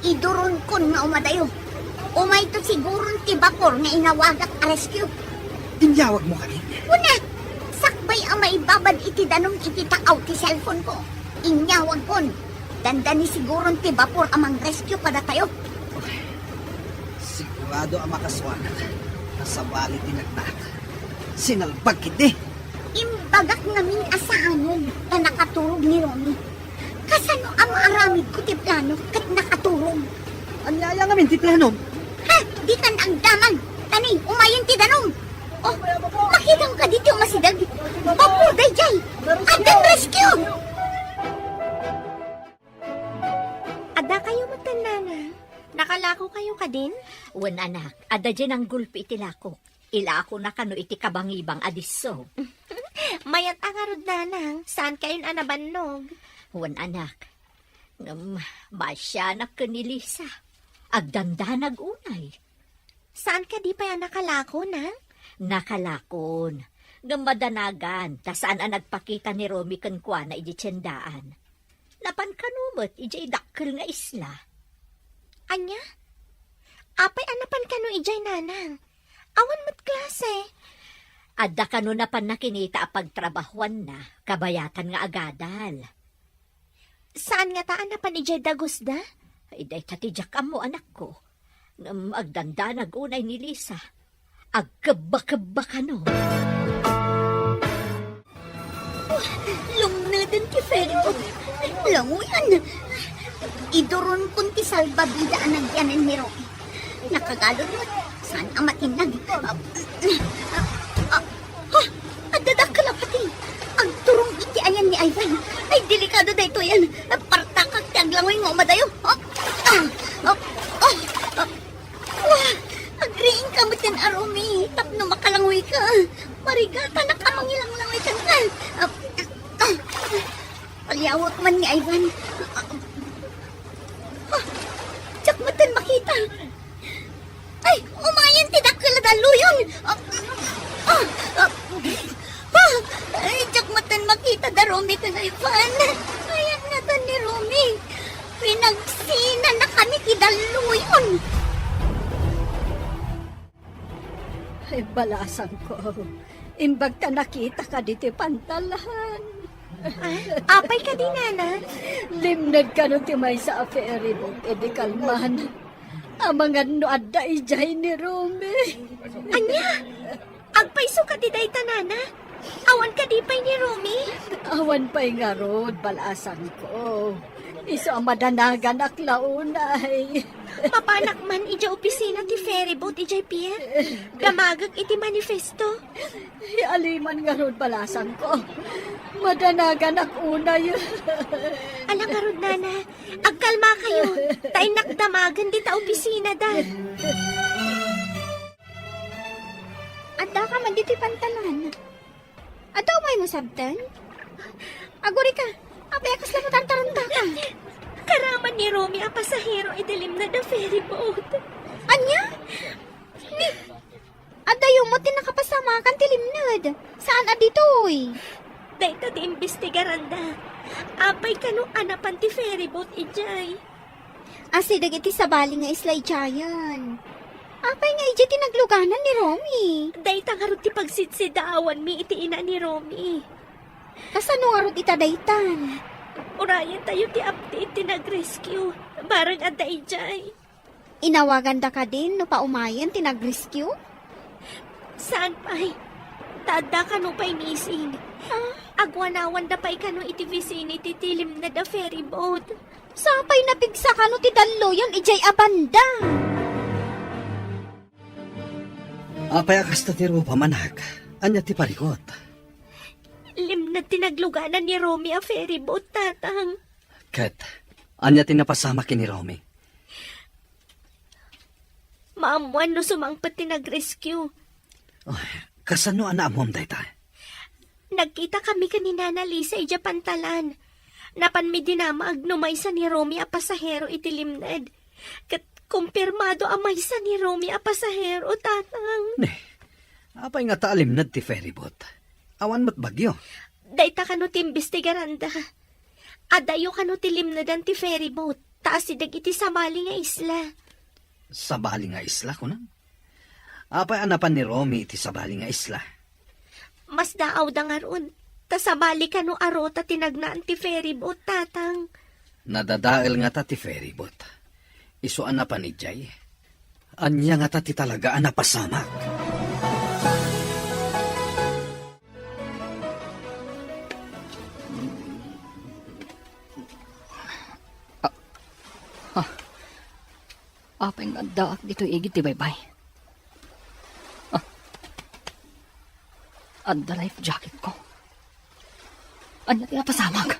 Iduron kon nga umadayo. Umay to sigurong ti bakor nga inawagak a rescue. Inyawag mo ka din. Una, sakbay ang maibabad iti danon iti takaw ti cellphone ko. Inyawag kon. Dandani sigurong ti bakor amang rescue pada tayo. Sigurado ang makaswanan. Nasabali tinagnak. Sinalbag kiti. Imbagak namin asaanon na nakaturog ni Romy. Kasano ang maaramid ko ti plano kat nakaturog. Anyaya nga min ti planom. Ha! Di kan ang daman. Tani, umayon ti danom. Oh, makitang ka dito masidag. Bapur dayjay. Adang rescue. Ada kayo matanana. Nakalako kayo ka din? Wen anak, ada dyan ang gulpi iti lako. Ila ako na kano iti kabangibang adiso. Mayat ang arod nanang. Saan kayo anabannog? Wen anak, masya na kanilisa. Agdandanag unay. Saan ka di pa yan nakalako na? Nakalakon. Gamadanagan, tasaan ang nagpakita ni Romy kankwa na iji tiyandaan. Napan kanumot, iji dakkel nga isla. Anya? Apay anapan ka no ijay nanang. Awan mat klase. Adda kano napan nakinita a pagtrabahuan na, kabayatan nga agadal. Saan nga taan napan ijay dagos da? Iday tatijak mo anak ko. Agdandanag unay ni Lisa. Agkaba-kaba ka no. Lumnadan ti Feribot. Languyan. Iduron kun ti salbabida ang nagyanan ni Romy. Nakagalod mo. Saan ang matinag? Adadak ka lang pati. Ang turong iti ayan ni Ivan. Ay, delikado da ito yan. Partakak ti aglangoy nga umadayo. Agriing ka mo tin Romy. Tapno makalangoy ka. Marigata na ka mangilang-langoy ka na. Palyawak man ni Ivan. Tsak matan makita. Ay, umayan ti dakkaladalo yun. Ay, tsak matan makita da Romy ka na Ivan. Ayan na ta ni Romy. Pinagsina na kami ti dalo yun. Ay, balasan ko. Imbag ta nakita ka dito pantalahan. Apay ka din nana. Limnad ka no timay sa aferi mo. Edi kalman. Ang mga no adda ijay ni Romy. Anya? Agpaiso ka di day tanana. Awan ka di pay ni Romy. Awan pa'y nga rod, balasan ko. Iso ang madanagan ak launay. Papanak man ija opisina ti ferryboat ijay pier. Gamagag iti manifesto. Aliman nga rod, balasan ko. Madanagan ak unay. Alang karod nana, agkalma kayo. Tay nakdamagan di ta opisina da. Adda ka man dito pantalan. Adda umay mo sabtan? Aguri ka. Apay akas lang taranta ka. Karaman ni Romy ang pasahero idilim na the ferryboat. Anya? Adda yung mo tinakapasama kan tilimnad. Saan aditoy? Dahita di imbestigaran da. Apay kanu anapan ti ferryboat ijay. Asi dagiti sabali nga islay jayan. Apay nga iti tinagluganan ni Romy. Dahita nga ron ti pagsidsidaawan mi iti ina ni Romy. Kasano nga ron itadaytan? Urayan tayo ti update ti nag-rescue. Barang adda ijay. Inawagan da ka din no paumayan tinag-rescue? Saan pa'y? Tada ka no pa'y missing. Agwanawan da pa ikano iti vicinity tilim na da ferry boat. Sapay na bigsa ka no ti dalloyon ijay abanda. Apay akas ta ti rupa manag. Anya ti parikot. Lim na tinagluganan ni Romy a ferry boat, tatang. Ket, anya ti napasama ki ni Romy. Maamuan no sumangpat tinag-rescue. Kasano ana amom dayta? Nagkita kami kanina na Lisa ija pantalan. Napan mi dinama agnumay sa ni Romy a pasahero iti limned. Kat kumpirmado amay sa ni Romy a pasahero, tatang. Apay nga taalim na ti ferryboat. Awan mo't bagyo. Dayta kano ti imbestigaranda. Adayo kano ti limnedan ti ferryboat. Taas sidag iti samali nga isla. Sabali nga isla ko na. Apay anapan ni Romy iti sabali nga isla. Mas daaw da nga ron. Tasabali kano arota tinagnaan ti ferryboat, tatang. Nadadael nga ta ti ferryboat. Iso anapan ni Jay. Anya nga ta ti talaga anapasamak. Apay nga daak dito igit ti baybay. Adda life jacket ko. Anya ti napasamag.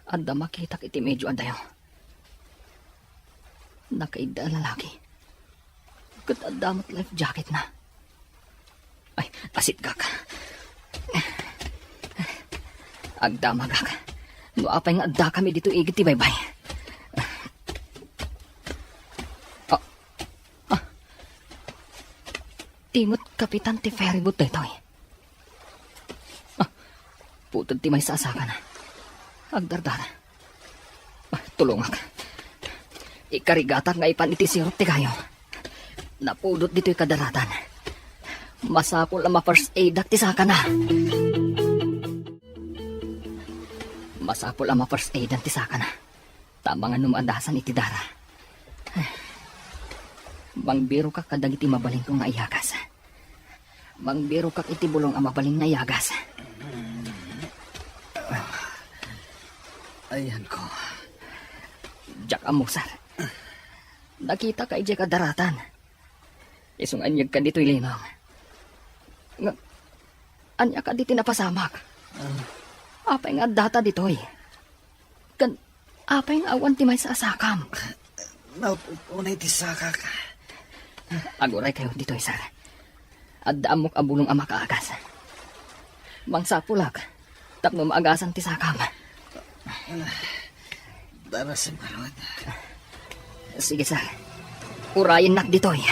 Adda makita iti medyo adayo. Nakaida lalaki. Kat adda mat life jacket na. Ay, asit gak. Agda magak. No apay nga adda kami dito igit ti baybay. Timot kapitan ti ferryboat dito eh. Putod ti may sasaka na. Agdardar. Tulungak. Ikarigatak nga ipan iti sirop ti kayo. Napudot dito'y kadaratan. Masapol ang ma-first aid at ti saka na. Masapol ang ma-first aid at ti saka na. Tama nga numaandasan iti dara. Mangbiro ka kadag iti mabaling kong nga iyagas. Mangbiro ka iti bulong ang mabaling nga iyagas. Ayan ko. Jack amusar. Nakita ka ije kadaratan. Isong anyag ka dito'y linong. Anya ka diti napasamak. Apay nga data dito'y. Apay nga awan ti may sa asakam. Unay ti saka ka. Aguray kayo dito'y sir. Adda amok abulong ang makaagas. Mangsapulak. Tapno maagasan ti sakam. Dara sa marod. Sige sir. Urayin nak dito'y.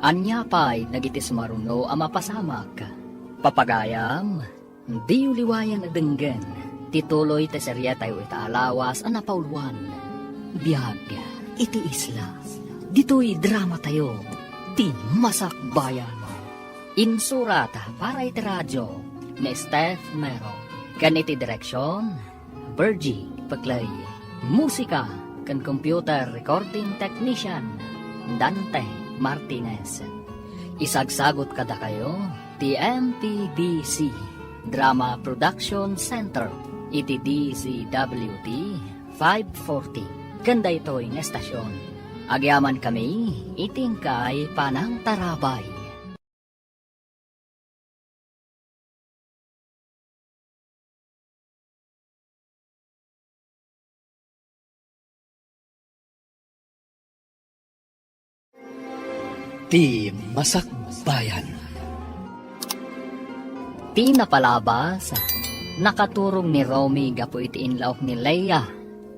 Anya pa'y nagitis maruno ang mapasamak. Papagayam, di uliwayan na denggen. Tituloy te serya tayo itaalawas ang napauluan. Biyag, iti isla. Dito'y drama tayo. Ti masakbayan. Insurat para iti radyo ni Steph Mero. Ganiti direksyon, Virgie Paglay. Musika kan computer recording technician, Dante Martinez. Isagsagot kada kayo, TMPBC Drama Production Center, iti DCWT 540. Ganda ito'y ng estasyon. Agyaman kami, itingkay panang tarabay. Ti Masakbayan. Ti napalabas, nakaturong ni Romy gapo iti inlaok ni Leia,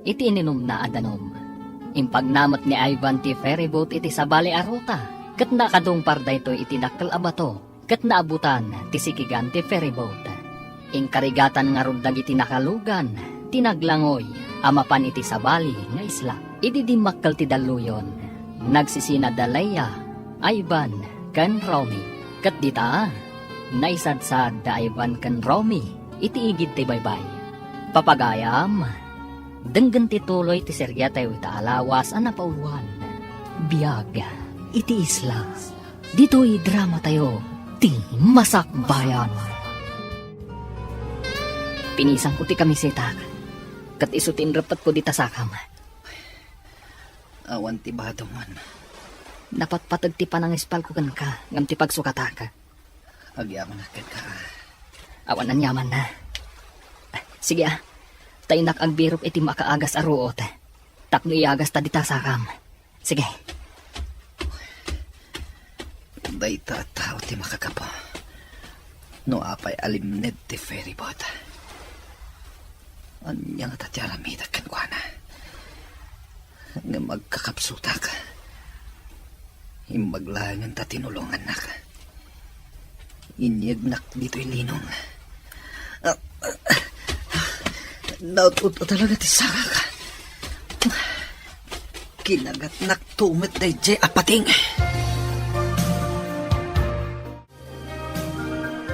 iti ininom na adanom. Impagnamat ni Ivan ti ferryboat iti sabali arota, kat nakadong parda ito iti dakkel abato, kat naabutan ti sikigan ti ferryboat. Inkarigatan nga rundag iti nakalugan, tinaglangoy, amapan iti sabali nga isla. Ididimakkel ti daluyon, nagsisina da Leia, Ivan kan Romy, kat dita, naisadsad da Ivan kan Romy, iti igid ti baybay. Papagayam, Denggan ti tuloy ti serya tayo itaalawas ang napauluan. Biyag, iti isla. Dito'y drama tayo, ti Masakbayan. Pinisang ko ti kamiseta. Kat isutin rapat ko di tasakam. Awan ti badongan. Napatpatag ti panangispal ko kan ka, ngam ti pagsukataka. Agyaman akit ka. Awan ang yaman na. Sige tainak ang birok iti makaagas a ruot. Tapno iagas ta di tasakam. Sige. Dayta tao ti makakapo. No apay alimned ti ferryboat. Anya nga ti aramida kan kwa na. Nga magkakapsutak. Imbaglangan ta tinulungan nak. Inyagnak dito'y linong. Naututo talaga ti saka. Kinagat naktumit day jay apating.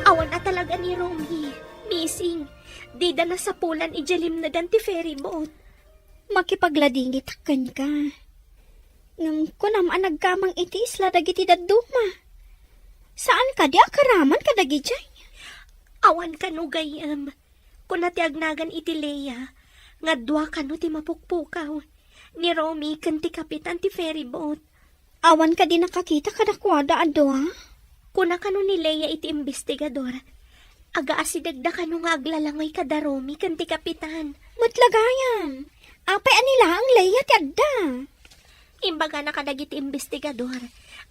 Awan na talaga ni Romy. Missing. Di da na sa pulan ijalim na dan ti ferry boat. Makipagladingit kan ka. Ngam ko naman nagkamang iti isla dagiti daduma. Saan ka di akaraman ka dagi jay? Awan ka no gayam. Kung natiagnagan iti Leia, nga dua ka no ti mapukpukaw. Ni Romy kan ti kapitan ti ferry boat. Awan ka di nakakita kadakwada ado ha? Kuna ka no ni Leia iti investigador. Aga asidagda ka no nga aglalangoy ka da Romy kan ti kapitan. Matlagayan. Apay anila ang Leia ti adda. Imbaga na kadagiti investigador.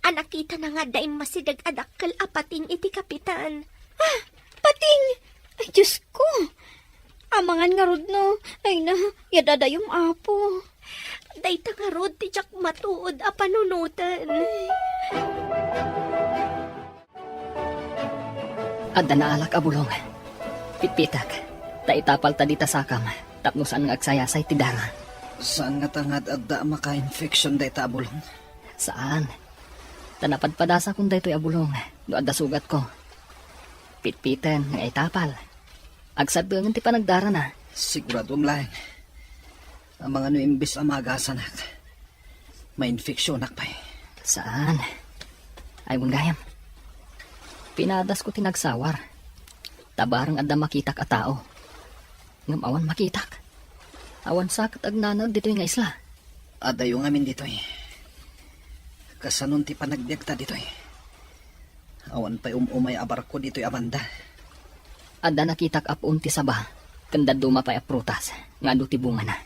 Anakita na nga daim masidag adakkel apating iti kapitan. Pating! Ay, Diyos ko! Amangan nga rod no. Ay na, yadada yung apo. Dayta nga rod ti jak matuod a panunutan. Adda na alak abulong. Pitpitak. Taitapal ta di tasakam. Tapno saan nga agsayasay ti dara. Saan nga tangad adda maka-infection day tabulong? Saan? Tanapadpadasa kung daytoy abulong. No adda sugat ko. Pitpiten nga itapal. Agsabihan ti panagdara na. Siguradong laing. Ang mga no imbis amagasan ak. May infeksyon ak pa. Saan? Ay gayam. Pinadas ko tinagsawar. Tabarang adda makitak a tao. Ngam awan makitak. Awan sakit agnanaw dito nga isla. Ada yung amin dito Kasanon ti panagbiagta dito Awan pa'y umay abarko dito'y abanda. Adda nakitak apun ti saba. Kanda duma pa'y aprutas. Nga do ti bunga na.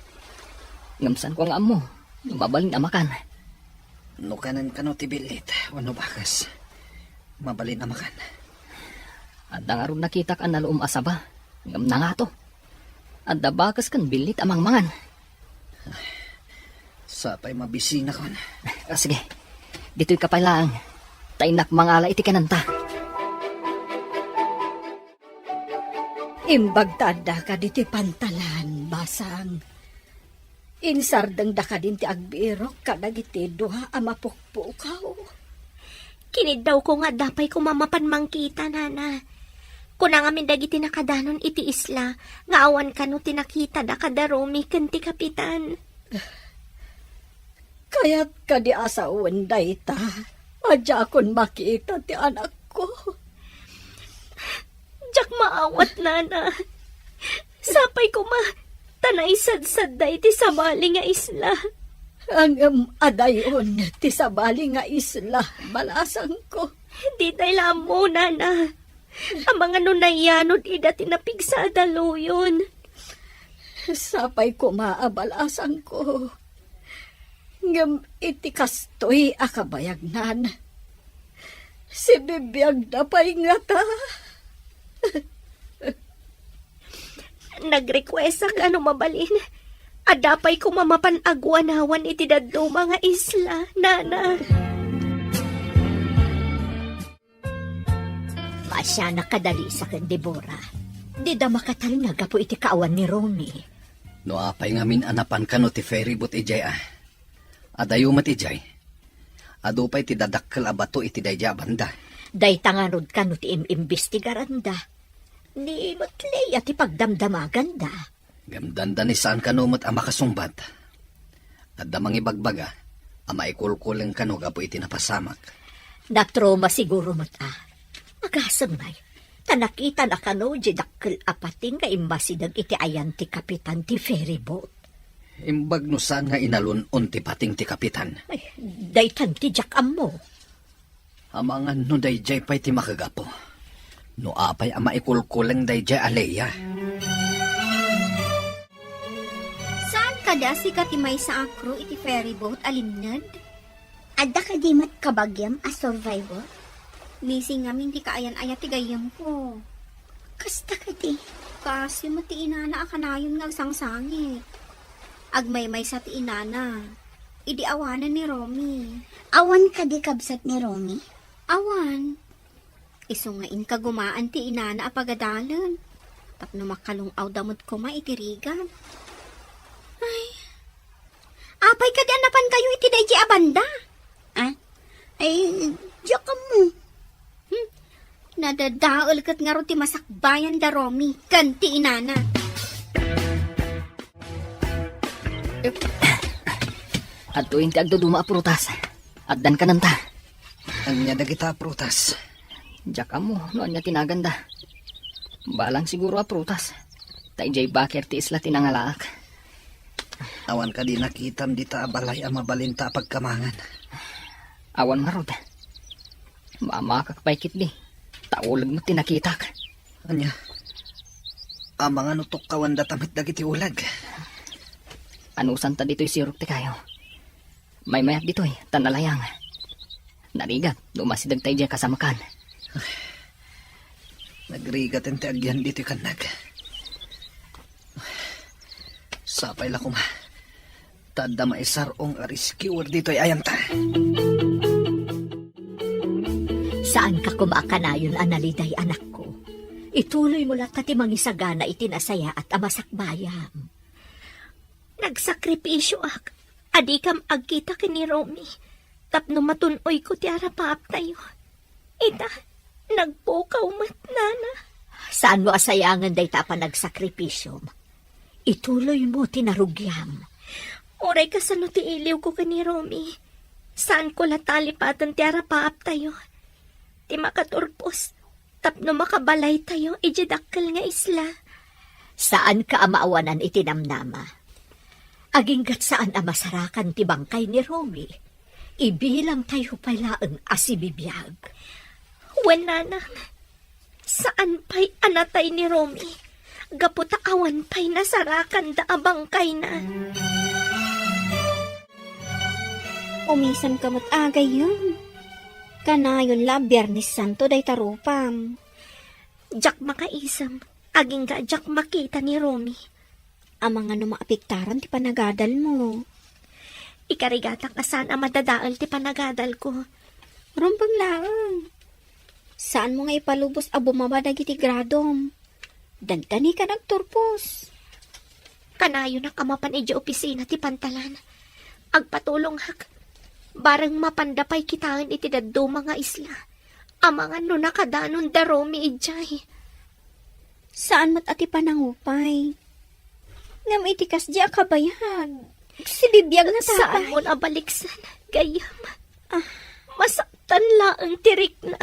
Ngamsan ko nga amo. Mabalin amakan. No kanan ka no ti bilit. Wano bakas. Mabalin amakan. Adda nga ron nakitak ang naluom asaba. Ngam na nga to. Adda bakas kan bilit amang mangan. Sapay mabisina kon. Sige. Dito'y kapailaang. Tainak mangala iti kananta. Imbagtada ka diti pantalan, basang. Insardeng da ka din ti agbirok kadagiti duha amapukpukaw. Kinid daw ko nga dapay kumamapan mangkita, nana. Kuna nga min dagiti nakadanon iti isla, nga awan ka no tinakita da kada Romy kan ti kapitan. Kaya't ka di asawan dayta. Adya akon makita ti anak ko. Jak maawat, nana. Sapay ko tanay sad-sad da iti sabali nga isla. Ang adayon ti sabali nga isla, balasang ko. Di tayo lamo, nana. Ang mga nunayanod ida tinapig sa daluyon. Sapay ko maabalasang ko. Ngam iti kastoy akabayagnan. Si bibiyag na pa'y nga ta. Nag-request ka ano mabalin. Adapay ko mamapanagwanawan iti daddo mga isla, nana. Masya nakadali sa kan Deborah. Di da makatalinaga po iti kaawan ni Romy. No apay ngamin anapan ka no ti ferryboat ijay Adayo matijay. Adupay ti dadakkel abato iti dayja banda. Day tangarod ka no ti imbestigaranda. Ni Matleya ti pagdamdamagan da. Gamdandan ni saan kanumot ang makasumbat. At damang ibagbaga, ang maikulkulang kanog apo itinapasamak. Natroma siguro mata. Magasamay. Tanakita na kano di dakkel apating ka imbasidag iti ayan ti kapitan ti ferry boat. Imbag no saan nga inalun ti pating ti kapitan. Ay, daytan ti jakam mo. Amangan no dayjay pa'y ti makagapo. No apay ang maikulkulang dayjay aleya. Saan kada si Katimay sa akro iti ferry boat alimnad? Adda ka di mat kabagyam a survivor? Missing ngamin ti kaayan-ayat ti gayam ko. Kasta ka di. Kasi mati inana akanayon nga sangsangit. Agmay-may sa ti inana. Idi awanan ni Romy. Awan ka di kabsat ni Romy? Awan. Isungain ka gumaan ti inana apagadalan. Tapno makalungaw damot ko maitirigan. Ay. Apay ka di anapan kayo iti dayji abanda. Ah? Ay, diyak ka mo. Nadadaol kat nga ro ti masakbayan da Romy. Kanti inana. At tuwing ti agduduma a prutas. At dan ka nanta. Ang niya dagita prutas. Diyak mo, noon niya tinaganda. Balang siguro a prutas. Tayo bakir ti isla tinangalaak. Awan ka di nakitam di ta balay ang mabalinta pagkamangan. Awan marod. Mama kakpaikit di. Taulag mo tinakitak. Anya, ang mga nutok kawan datamit dagiti ulag. Anusan ta dito'y sirok ti kayo. May mayat dito'y tanalayang. Narigat, lumasidag tayo dyan kasamakan. Nagrigat ang tiagyan dito'y kanag. Sapay la kuma. Tada maisarong a rescuer dito'y ayanta. Saan ka kumakanayon, analiday anak ko? Ituloy mo lang kati mangisagana itinasaya at amasakbayam. Nagsakripisyo ak. Adi kam agkita kini Romy. Tapno matunoy ko ti arapaap tayo. Ita, nagpukaw mat nana. Saan mo asayangan day ta pa nagsakripisyo? Ituloy mo tinarugyam. Oray ka sa no ti iliw ko kini Romy. Saan ko latalipatan ti arapaap tayo? Ti makaturpos. Tapno makabalay tayo ijidakkel nga isla. Saan ka amaawanan itinamnama? Aginggat saan amasarakan ti bangkay ni Romy? Ibilang tayo palaang asibibiyag. Wen nana, saan pa'y anatay ni Romy? Gaputa awan pa'y nasarakan da abangkay na. Umisan kamot agay yun. Kanayon la Biyernes Santo day tarupam. Jak makaisam, aging ga jak makita ni Romy. Ang mga numaapiktaran ti panagadal mo. Ikarigatang asan ang madadaal ti panagadal ko. Rumpang lang. Saan mo nga ipalubos a bumaba dagiti gradom? Dantani ka nagturpos. Kanayo na kamapan iji opisina ti pantalan. Agpatulong hak. Barang mapandapay kitaan iti daddo mga isla. Amangan no nakadanon da Romy ijay. Saan mat ati panangupay? Ngam itikas di akabayag. Sibibiyag na tayo. Saan mo nabaliksan? Gayam. Masaktan laang tirik na.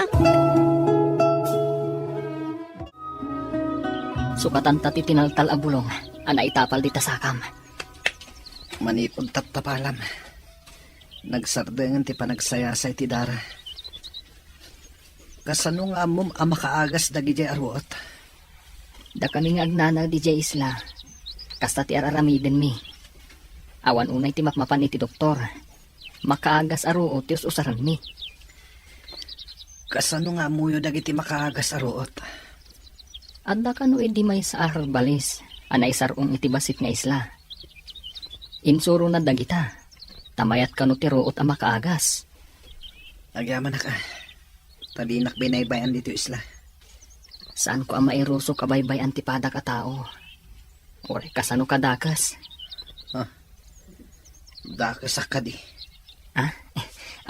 Sukatan ta ti tinaltal a bulong. Ana itapal di tasakam. Manipod taptapalam. Nagsardengan ti panagsayasay ti dara. Kasano nga amom ang makaagas dagiti arwot. Da kami nga agnana di jay isla. Kasta ti araramiden mi. Awan unay ti mapmapan iti doktor. Makaagas aruot ti usaran mi. Kasano nga muyo dagiti makaagas arwot. Adda kano edi may sa arbalis. Anay sarong iti basit nga isla. Insuro na dagita. Tamayat kano ti ruot ang makaagas. Agyaman na ka. Tadinak binaybayan dito isla. Saan ko ang mairuso kabaybay antipada ka tao? Ore kasano kadakas? Dakasak ka di.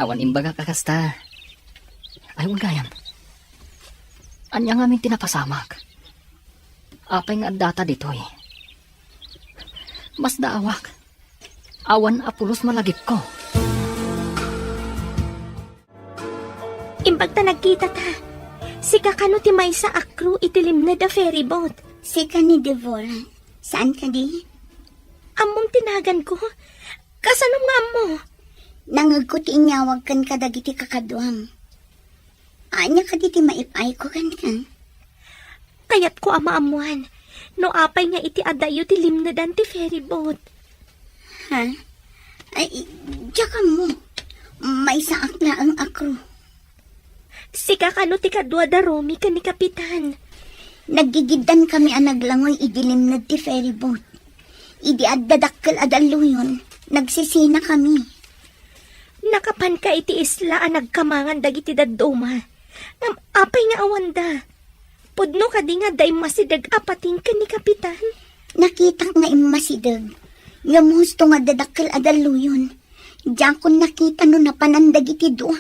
Awan imbaga kakasta. Ay, gayam. Anya nga min tinapasamak. Apay nga data dito eh. Mas daawak. Awan apulos malagip ko. Imbag ta nagkita ta. Sika kano ti may sa akru itilim na da ferry boat. Sika ni Devora, saan ka di? Among tinagan ko. Kasanong nga mo? Nangagkuti inyawag kan kadagiti kakadwam. Anya ka di ti maipay ko kan ka. Kayat ko amaamuan. No apay nga iti adayo ti limnadan ti ferry boat. Ha? Ay, tsaka mo. May saak na ang akro. Sika kano ti kadwa da Romy ka ni Kapitan. Nagigidan kami ang naglangoy idilim na ti ferry boat. Idi addadakkel adaluyon. Nagsisina kami. Nakapan ka iti isla ang nagkamangan dagiti daduma. Apay nga awanda. Pudno ka di nga day masidag apating ka ni Kapitan. Nakita nga imasidag. Yung husto nga dadakkel adaluyon. Diyan ko nakita no napanandag iti doon.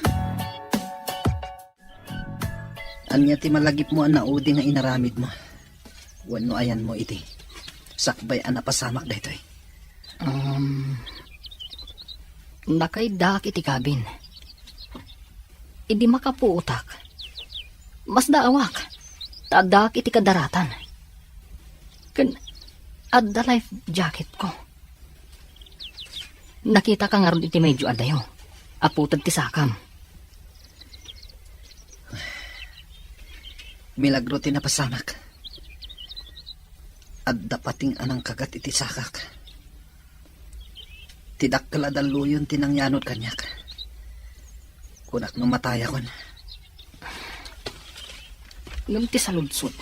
Anya ti malagip mo ang naudi nga inaramid mo. Wano ayan mo iti. Sakbay ang napasamak daytoy. Nakaidak iti kabin. Idi makapuutak. Mas daawak. Tadak iti kadaratan. Adda life jacket ko. Nakita ka nga ron iti medyo adayo. Aputad ti sakam. Milagro ti napasamak. At dapating anang kagat iti sakak. Tidak kaladaluyon tinangyanod kanyak. Kunak no mataya kon. Ngam ti saludsod.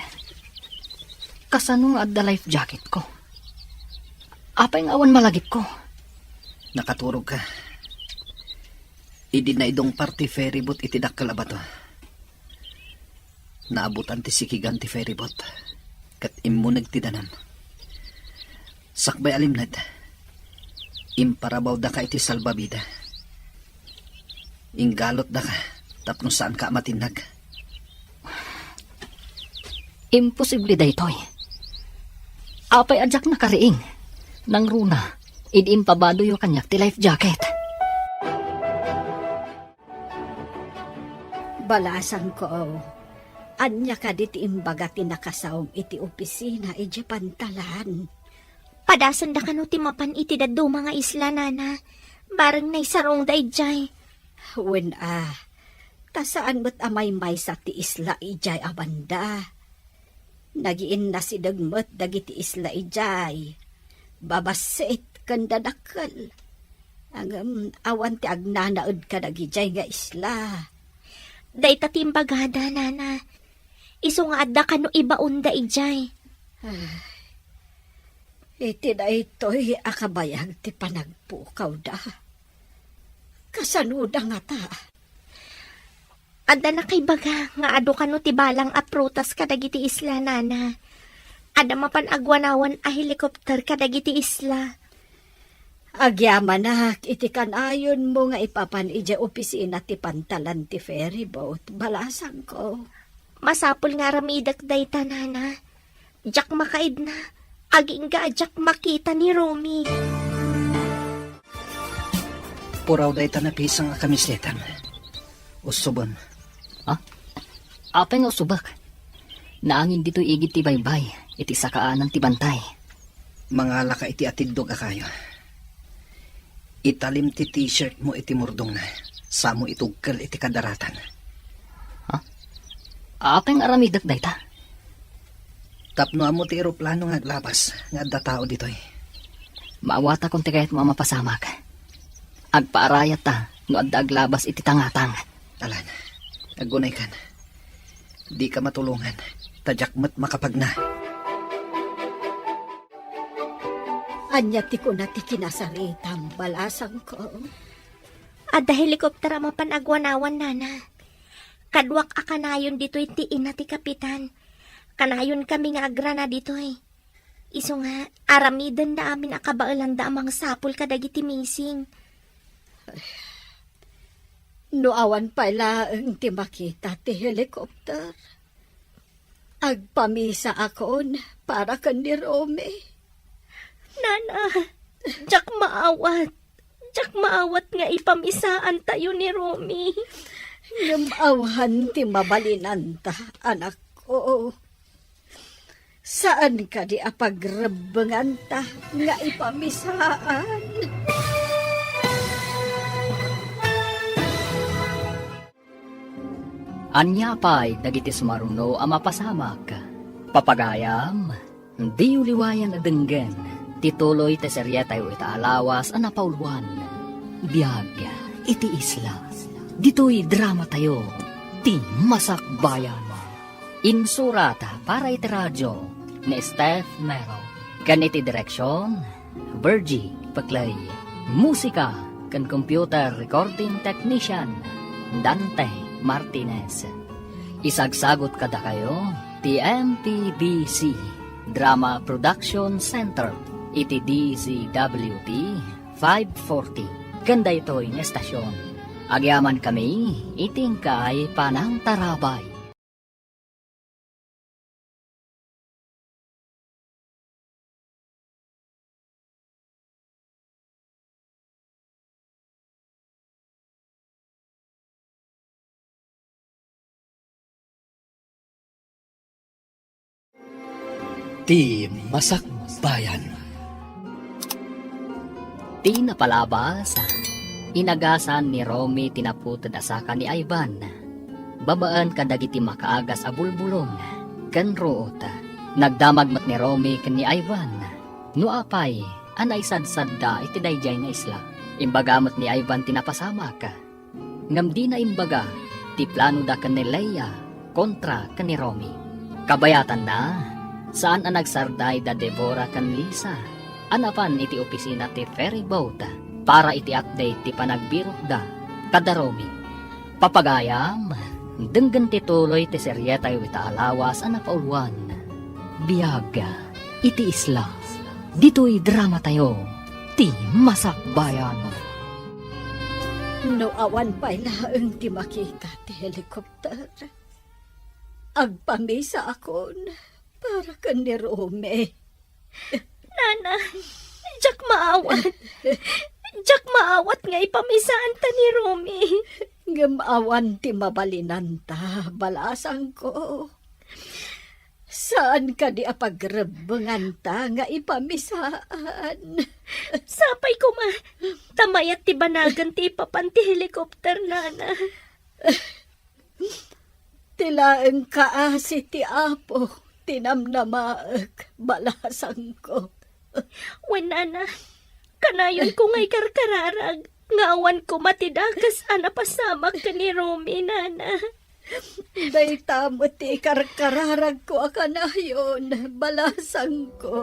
Kasano nga adda life jacket ko? Apay nga awan malagip ko. Nakaturog ka. Idi na idong party ferryboat iti dakkal abato. Naabutan ti sikigan ti ferryboat. Kat immunag ti danam. Sakbay alimnad. Imparabaw da ka iti salbabida. Inggalot da ka. Tapno saan ka matinag. Imposible daytoy. Apay adyak na kariing. Nang runa, idimpabado yung kanyak ti life jacket. Balasan ko. Anya ka di ti imbaga ti nakasawom iti opisina iti pantalan. Padasan da kano ti mapan iti daddo mga isla nana. Barang naisarong da ijay. Wen tasaan mo't amay may sa ti isla ijay abanda. Nagiin na si dagmat dagiti isla ijay. Babasit kandadakal. Ang awan ti agnanaod ka dagijay nga isla. Day tatimbagada nana. Iso nga adda kano ibaon da ijay. Iti na ito'y akabayag ti panagpukaw da. Kasanuda nga ta. Adda na kay baga nga ado kano ti balang aprutas kadagiti isla nana. Adda mapan agwanawan a helikopter kadagiti isla. Agyaman na, iti kanayon mo nga ipapan ija opisina ti pantalan ti ferry boat. Balasan ko. Masapul nga ramidak day tanana. Jak makaid na. Aging ga jak makita ni Romy. Puraw day tanapisang kamisletan. Usubon. Apay nga usubak. Naangin dito igit ti baybay. Iti sakaanan ti bantay. Mangala ka iti atiddo ka kayo. Italim ti t-shirt mo iti murdong na. Samo itugkal iti kadaratan. Apay nga aramidak dayta. Tapno amo ti eroplano nga aglabas. Nga adda tao ditoy. Maawata kung tikayat mo mapasamak. Agpaarayat ta. No adda aglabas iti tangatang. Alan, agunay kan. Di ka matulungan. Tadyak makapag na. Anya ti ko na ti kinasaritam. Balasan ko. Adda helikopter mapan agwanawan nana. Kadwak akanayon dito'y tiin na ti Kapitan. Kanayon kami nga agrana dito'y. Iso nga, aramidan na amin akabailan da amang sapul kadagiti missing. Noawan pala ang ti makita ti helikopter. Agpamisa akon para kan ni Romy. Nana, jak maawat. Jak maawat nga ipamisaan tayo ni Romy. Ngamawahan ti mabalinanta, anak ko. Saan ka di apagrabanganta nga ipamisaan? Anya pa'y dagitis maruno ang mapasamak. Papagayam, di uliwayan adenggen. Tituloy te seryeta yu itaalawas ang napauluan. Biyag, iti isla. Dito'y drama tayo. Ti masakbayan. Insurata para iti radyo ni Steph Mero. Kan iti direksyon, Virgie Paklay. Musika kan computer recording technician, Dante Martinez. Isagsagot kada kayo, ti MPBC Drama Production Center, iti DZWT 540. Ganda ito'y estasyon. Agyaman kami, itingkay panang tarabay. Ti Masakbayan. Ti napalabas, inagasan ni Romy tinaputad asaka ni Ivan. Babaan kadagiti makaagas a bulbulong, ken root. Nagdamag mat ni Romy ken ni Ivan. Nuapay, anay sadsadda iti dayjay nga isla. Imbagamat ni Ivan tinapasamak. Ngam di na imbaga, ti plano da ken ni Leia kontra ken ni Romy. Kabayatan na, saan ang nagsarday da Deborah kan Lisa? Anapan iti opisina ti ferry boat para iti update ti panagbirok da kada Romy. Papagayam, denggan ti tuloy ti seryeta yu itaalawas ang napauluan. Biyaga, iti isla. Dito'y drama tayo. Ti masakbayan. No awan pa'y laang ti makita ti helikopter. Agpamisa akon para ka ni Rome. Nana, jak maawat. Jak maawat nga ipamisaan ta ni Romy. Ngamawan ti mabalinanta, balasang ko. Saan ka di apagrabanganta nga ipamisaan? Sapay ko ma, tamayat ti banagan ti ipapan ti helikopter, Nana. Tilaeng kaasi ti apo, tinamnamaag, balasang ko. Wen, Nana, kanayon ko nga'y karkararag. Ngawan ko matidakas anapasamak ka ni Romy, Nana. Day tamo ti karkararag ko akanayon, balasang ko.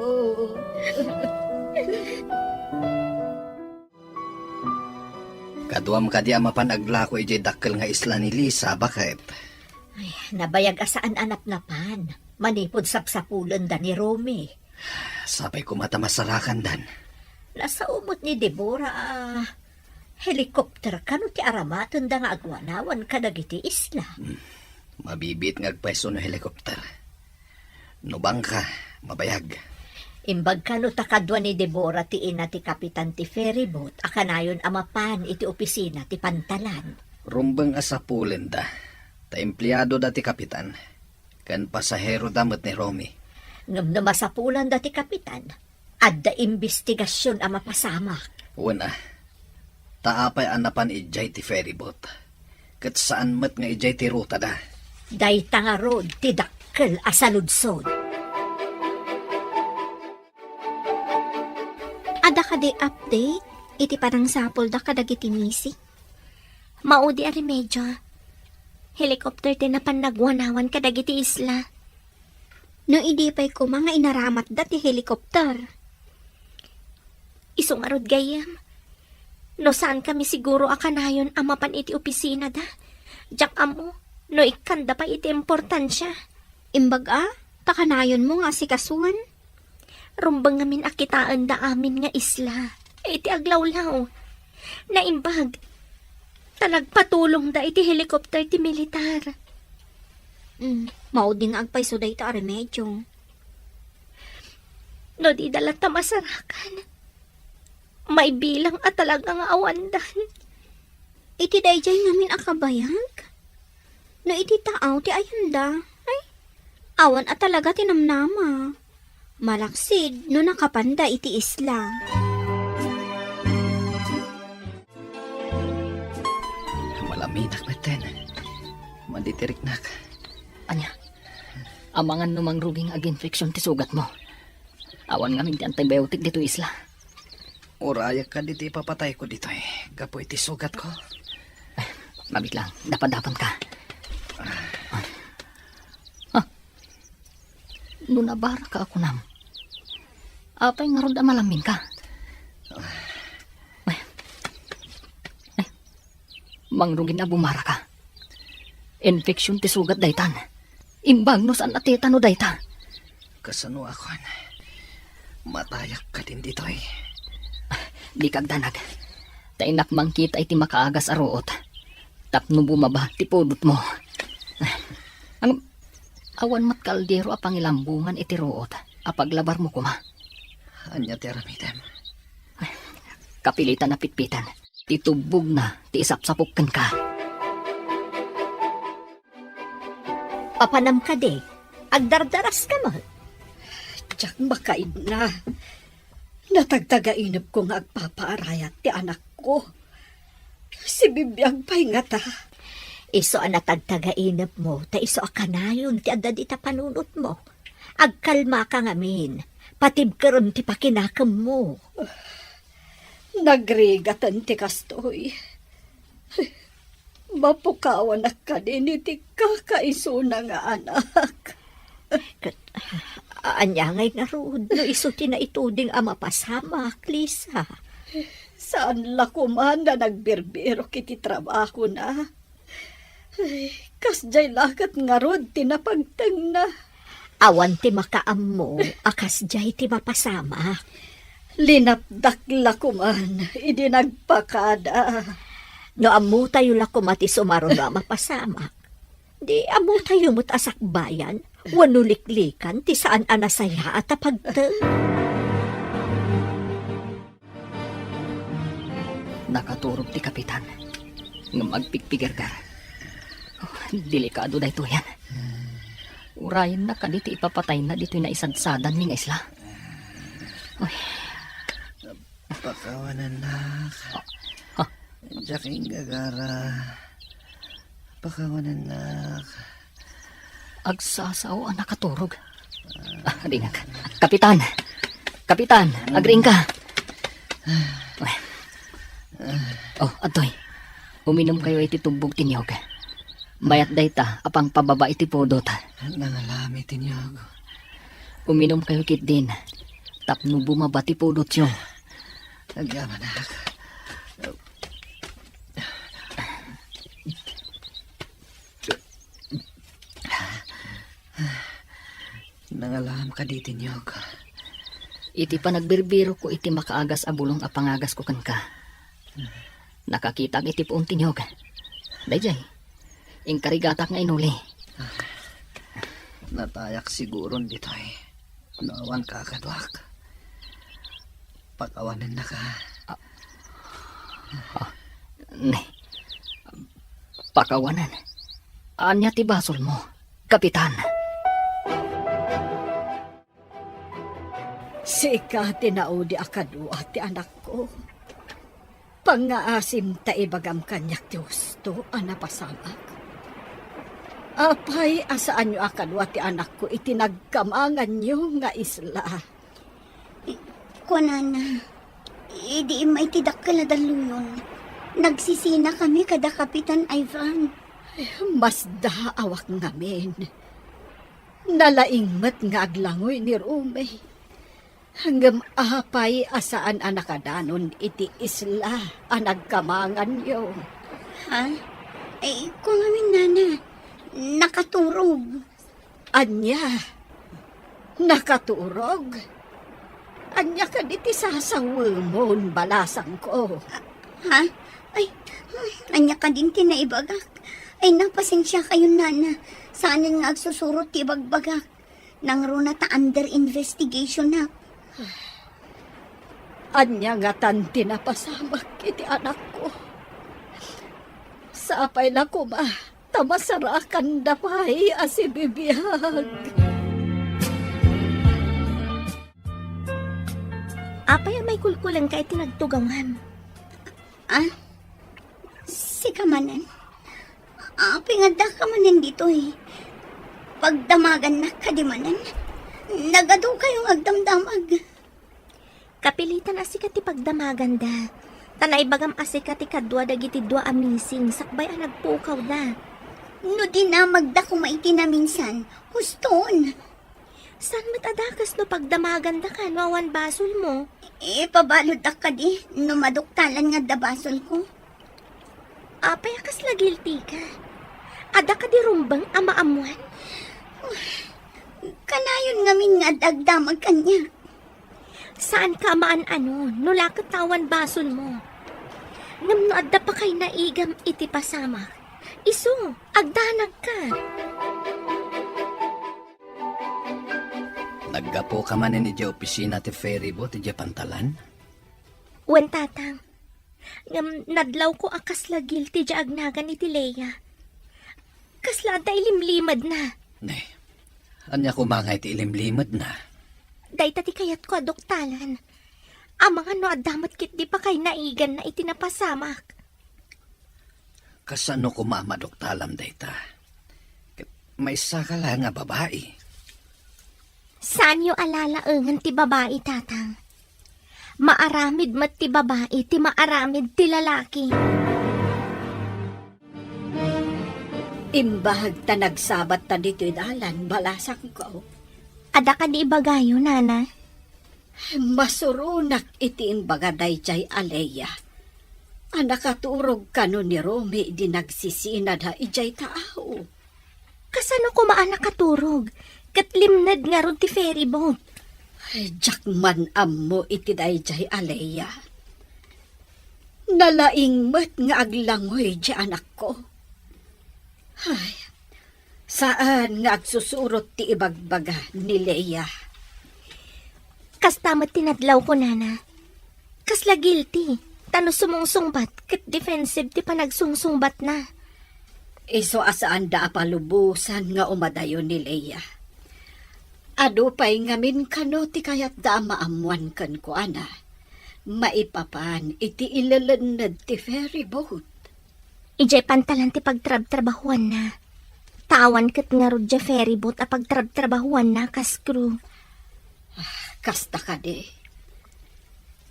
Kaduam ka di mapanagla ko ijay dakkel nga isla ni Lisa, bakit? Nabayag asaan anap-napan. Manipod sapsapulan da ni Romy. Sapay ko mata masarakan dan. Nasa umot ni Deborah, helikopter kano ti aramaton da nga agwanawan kadagiti isla. Mabibit nga agpwesto no helikopter. Nubang ka, mabayag. Imbag kano takadwa ni Deborah ti ina ti kapitan ti ferryboat, akanayon amapan iti opisina ti pantalan. Rumbang asapulen da. Ta empleyado dati kapitan. Kan pasahero damat ni Romy. Ngam na masapulan dati kapitan, adda investigasyon ang mapasamak. Una, taapay anapan ijay ti ferryboat. Kat saan mat nga ijay ti ruta da. Day tanga road ti dakkel asaludsod. Ada ka di update? Iti parang sapol da kadagiti misi. Maudi ari medyo. Helikopter ti napanagwanawan kadagiti isla. No idipay ko mga inaramat da ti helikopter. Isungarod gayam. No saan kami siguro akanayon amapan iti opisina da. Jak amo, no ikanda pa iti importansya. Imbaga, takanayon mo nga si kasuan. Rumbang ngamin akitaan da amin nga isla. Iti aglawlaw. Naimbag. Talagpatulong da iti helikopter ti militar. Mauding agpay so day ta remedyo. No di dala ta masarakan. May bilang at talagang awandan. Iti dayjay ngamin akabayag. No iti taaw ti ayanda. Ay, awan at talaga tinamnama. Malaksid no nakapanda iti isla. Malaminak meten. Manditirik-nak. Anya, amangan numang ruging ag-infeksyon ti sugat mo. Awan nga ti antibiotic dito isla. Urayak ka dito ipapatay ko dito eh. Gapo iti sugat ko. Mabit lang, dapan-dapan ka. Nunabara ka ako nam. Apay nga ron malamin ka. Mangrugin na bumara ka. Infeksyon ti sugat daytan. Imbag no saan atita no dayta. Kasano ako matayak ka din dito eh. Di kagdanag. Tainak mangkita iti makaagas aruot. Tapno bumaba ti pudot mo. Ang awan mat kaldero apang ilambungan iti ruot. Apaglabar mo kuma. Anya ti aramidem. Kapilitan na pitpitan. Titubog na ti isapsapukan ka. Papanam ka de, agdardaras ka mo. Diyak makaid na. Natagtagainap ko nga agpapaarayat ti anak ko. Si Bibiyang paingata. Iso ang natagtagainap mo, ta iso akanayon ti adda di ta panunot mo. Agkalma ka ngamin, patib ka ron ti pakinakam mo. Nagrigatan ti kastoy. Mapukawan na ka din iti kakaisuna nga anak. Anyangay nga rod, no iso ti na ituding ama pasama, Lisa. Saan la kuman na nagbirbiro kiti trabaho na? Ay, kasjay lakat nga rod tinapagtang na. Awan ti makaam mo, akas jay ti mapasama. Linapdak la kuman, idi nagpakada. No amu tayo la kumati sumaro na mapasama. Di amu tayo mo't asakbayan, wanuliklikan ti saan anasaya at apagtang. Nakaturog ti kapitan. Nga magpigpigar ka. Delikado da ito yan. Urayan na ka dito ipapatay na dito na isadsadan ni nga isla. Uy. Pakawanan nak. Jaking gagara. Pakawanan nak. Agsasaw ang nakaturog. Ringag. Kapitan! Kapitan! Agring ka! Uy. Oh, atoy. Uminom kayo iti tubog tinyog. Mayat dayta apang pababa iti podot. Nangalami tinyog. Uminom kayo kit din. Tapno bumaba ti podot yo. Agyaman nak. Nangalam ka di tinyog. Iti panagbirbiro ko iti makaagas abulong apangagas ko kan ka. Nakakita iti puong tinyog. Dayjay, ingkarigatak nga inuli. Natayak siguro dito eh. Nawan ka kadwak. Pakawanan na ka. Ne, pakawanan. Anya ti basol mo, kapitan. Sika tinaudi akadwa ti anak ko. Pangaasim ta ibagam kanyak ti husto anapasamak. Apay asaan nyo akadwa ti anak ko itinagkamangan nyo nga isla. Kunana, idi maitidak ka na daluyon. Nagsisina kami kada Kapitan Ivan. Mas daawak ngamin. Nalaingmat nga aglangoy ni Rumey. Hanggang apay asaan anakadanon iti isla anagkamangan yo. Ha? Eh, kung amin nana, nakaturog. Anya, nakaturog. Anya ka diti sasawumon balasang ko. Ha? Ay, anya ka din tinaibagak. Ay, napasensya kayo nana. Saan nga agsusurot ti bagbagak. Nang runa ta under investigation na. Anya nga tanti na pasamak iti anak ko. Sapay na ko ma, tamasarakan damay asibibiyag. Apay may kulkulang ka iti nagtugawan. Ah? Si kamanan? Pingada ka manan dito eh. Pagdamagan na kadimanan. Nagado kayong agdamdamag. Kapilitan asikat ti pagdamagan da. Tanay bagam asikat ti kadwa dagiti dua amising sakbay ang nagpukaw da. No di na magda kumaiti na minsan. Huston. San matadakas no pagdamagan da ka no awan basol mo? Pabalod ka di. No maduktalan nga dabasol ko. Apay akas la guilty ka. Ada ka di rumbang amaamuan? Kanayon ngamin nga dagdamag kanya. Saan ka maan ano? No lakatawan basol mo. Ngam no adda pa kay naigam iti pasama. Iso, agdanag ka. Naggapo ka man ni opisina ti ferryboat ti pantalan? Wen tatang. Ngam nadlaw ko akas la guilty di agnagan iti Leia. Kasla da ilimlimad na. Ne, anya ko mga iti ilimlimad na. Day tati kayat ko adoktalan. Ang mga no adamat kit di pa kay naigan na itinapasamak. Kasano ko mamadoktalam dayta? May saka lang nga babae. Saan yo alalaangan ti babae, tatang? Maaramid mat ti babae, ti maaramid ti lalaki. Imbahag ta nagsabat ta dito'y dalan, balasak ko. Ada ka di ibagayo, nana? Masurunak iti imbagaday jay aleya. Anakaturog kano ni Romy di nagsisinad ha ijay tao. Kasano ko maanak katurog? Katlimnad nga ron ti ferry boat. Jakman ammo iti dayjay aleya. Nalaing mat nga aglangoy di anak ko. Ay, saan nga agsusurot ti ibagbaga ni Leia? Kastamat tinadlaw ko, nana. Kasla guilty. Tano sumungsungbat, kat defensive ti panagsungsungbat na. Iso asaan da apalubusan nga umadayo ni Leia. Ado pa'y ngamin kano ti kayat da maamuan kan ko, ana. Maipapan iti ilalanad ti ferry boat. Ijay pantalan ti pagtrab-trabahuan na. Tawan kat nga ron ja ferry boat a pagtrab-trabahuan na kas crew. Kasta ka di.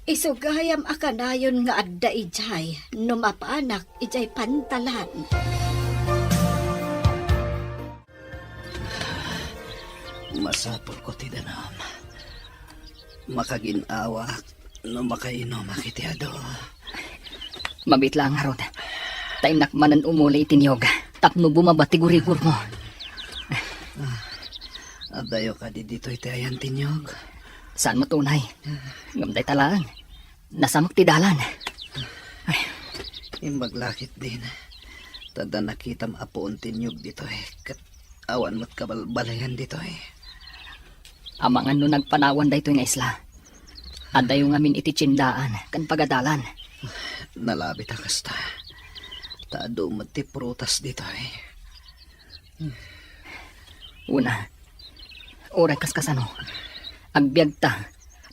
Isugayam akanayon nga adda ijay, numapanak ijay pantalan. Masapol ko ti danam. Makaginawa no makainom akitiado. Mabit lang nga rod. Tainak manan umuli itinyog. Tapno bumabati gurigur mo. Adayo ka di dito iti ayan tinyog. Saan mo tunay? Ngamday talaan. Nasamok ti dalan. Imbaglakit din. Tada nakitam apoon tinyog dito eh. Kat awan mo't kabalbalayan dito eh. Amangan no nagpanawan da ito nga isla. Adayo ngamin iti tsindaan kan pagadalan. Nalabit akasta. Taado mo't ti prutas dito eh. Una, oray kas kasano. Agbyag ta,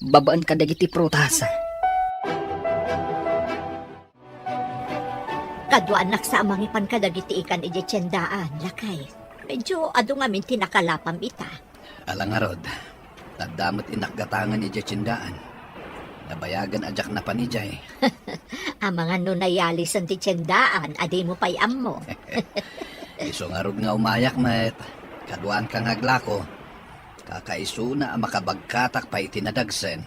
babaan ka dagiti prutas. Kadwaan naksamangipan ka dagiti ikan iti tiyendaan, lakay. Medyo ado ngamin tinakalapam ita. Alangarod, tadamot inakgatangan ni Jacindaan. Nabayagan ajak na panijay. Ang mga nunayalis ang ti tiyendaan, adi mo payam mo. Iso nga rod nga umayak met. Kaduan kang aglako. Kakaiso na ang makabagkatak pa itinadagsen.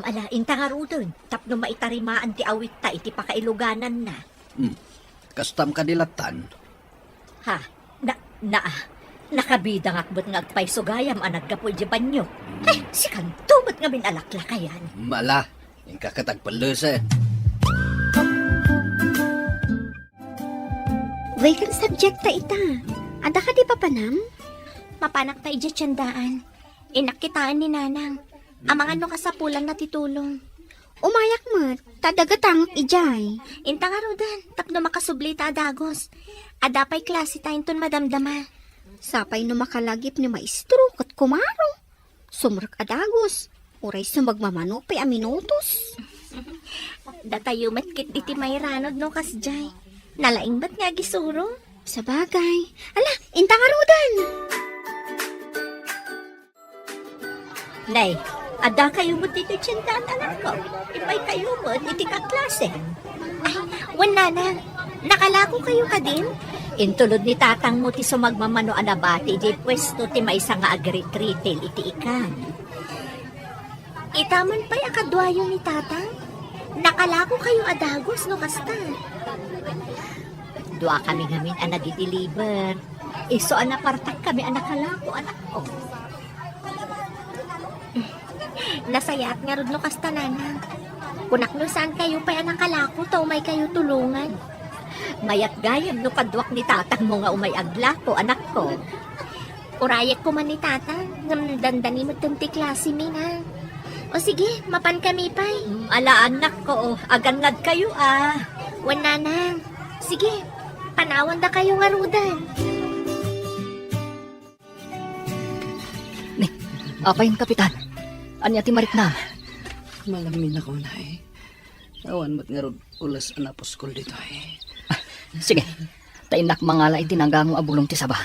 Ala, inta nga rudon. Tapno maitarimaan ti awit ta iti pakailuganan na. Kastam kadilatan. Ha? Nakabida ngakbot nga agpay sugayam anag kapoy di banyo. Ay, si kantumot nga minalaklakayan. Mala, yung kakatagpaluse. Way kan subject ta ita. Ada ka di papanam? Mapanak ta ija tiyandaan. Inakitaan ni nanang. Ang mga no kasapulan na titulong. Umayak mat, tadagatangok ijay. Inta nga Rodan, tapno makasubli ta adagos. Adapay klase tayo ton madamdama. Sapay no makalagip ni maestro kat kumaro. Sumrak adagos. Uray sa magmamano pa'y aminutos. Datayo matkit iti mayranod no kasjay. Nalaing ba't nga gisuro? Sa bagay. Ala, inta nga Rodan. Nay, ada kayo mo dito tiyandaan anak ko. Ibay kayo mo iti kaklase. Wan nana, nakalako kayo ka din? Intulod ni tatang mo ti sumagmamano anabati di pwesto ti may nga agritritel iti ikan. Itaman pa'y akadwayo ni tatang. Nakalako kayo adagos no kasta. Dua kami ngamin ang nag-deliver. Iso anapartak kami anak kalako anak ko. Nasayat nga rod no kasta nana. Kunak no saan kayo pa'y anakalako to may kayo tulungan. Mayat gayam no kadwak ni tatang mo nga umay agla ko anak ko. Urayek ko man ni tatang. Ngam dandani mo tunti klase mi na. O sige, mapan kami pa'y. Ala anak ko, agangad kayo ah. Wan nana. Sige, panawan da kayo nga Rodan. Ni, apa yung kapitan? Anya ti marik na? Malamin ako na Awan mat nga rod ulas anapos kol dito Sige, tainak mangala itinanggang mo abulong ti saba.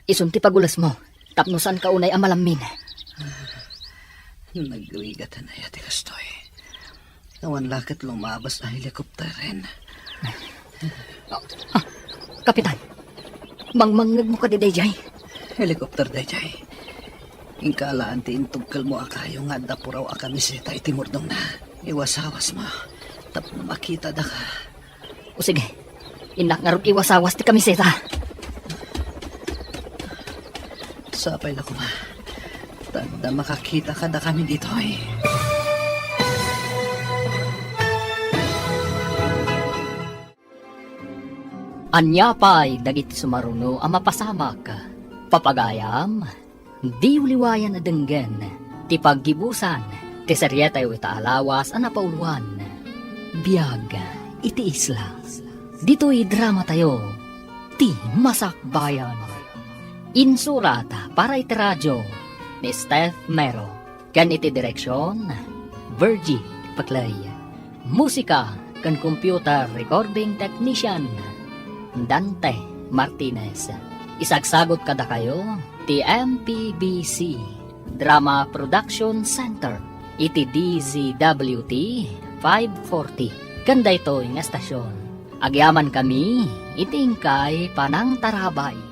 Isun ti pagulas mo. Tapnusan ka unay amalamin. Nagwigatan na yati kastoy. Awan lakat lumabas ang helikopter rin. Kapitan, mangmangag mo ka di dayjay. Helikopter dayjay. Ingkalaan ti intugkal mo akayo nga dapuraw akamiseta iti murdong na. Iwasawas mo. Tapno makita da ka. O sige, inak nga ron iwasawas ti kamiseta. Sapay na kuma. Tanda makakita ka da kami dito Anyapay dagiti sumaruno ang mapasamak. Papagayam, di uliwayan na denggen. Ti paggibusan, ti seryetay ita alawas ang napauluan. Biyag, iti isla. Dito'y drama tayo, ti masakbayan. Insurata para iti radyo ni Steph Mero. Kan iti direksyon, Virgie Paclay. Musika kan computer recording technician, Dante Martinez. Isagsagot kada kayo, ti MPBC Drama Production Center, iti DZWT 540. Ganda ito yung estasyon. Agyaman kami, itingkay panang tarabay.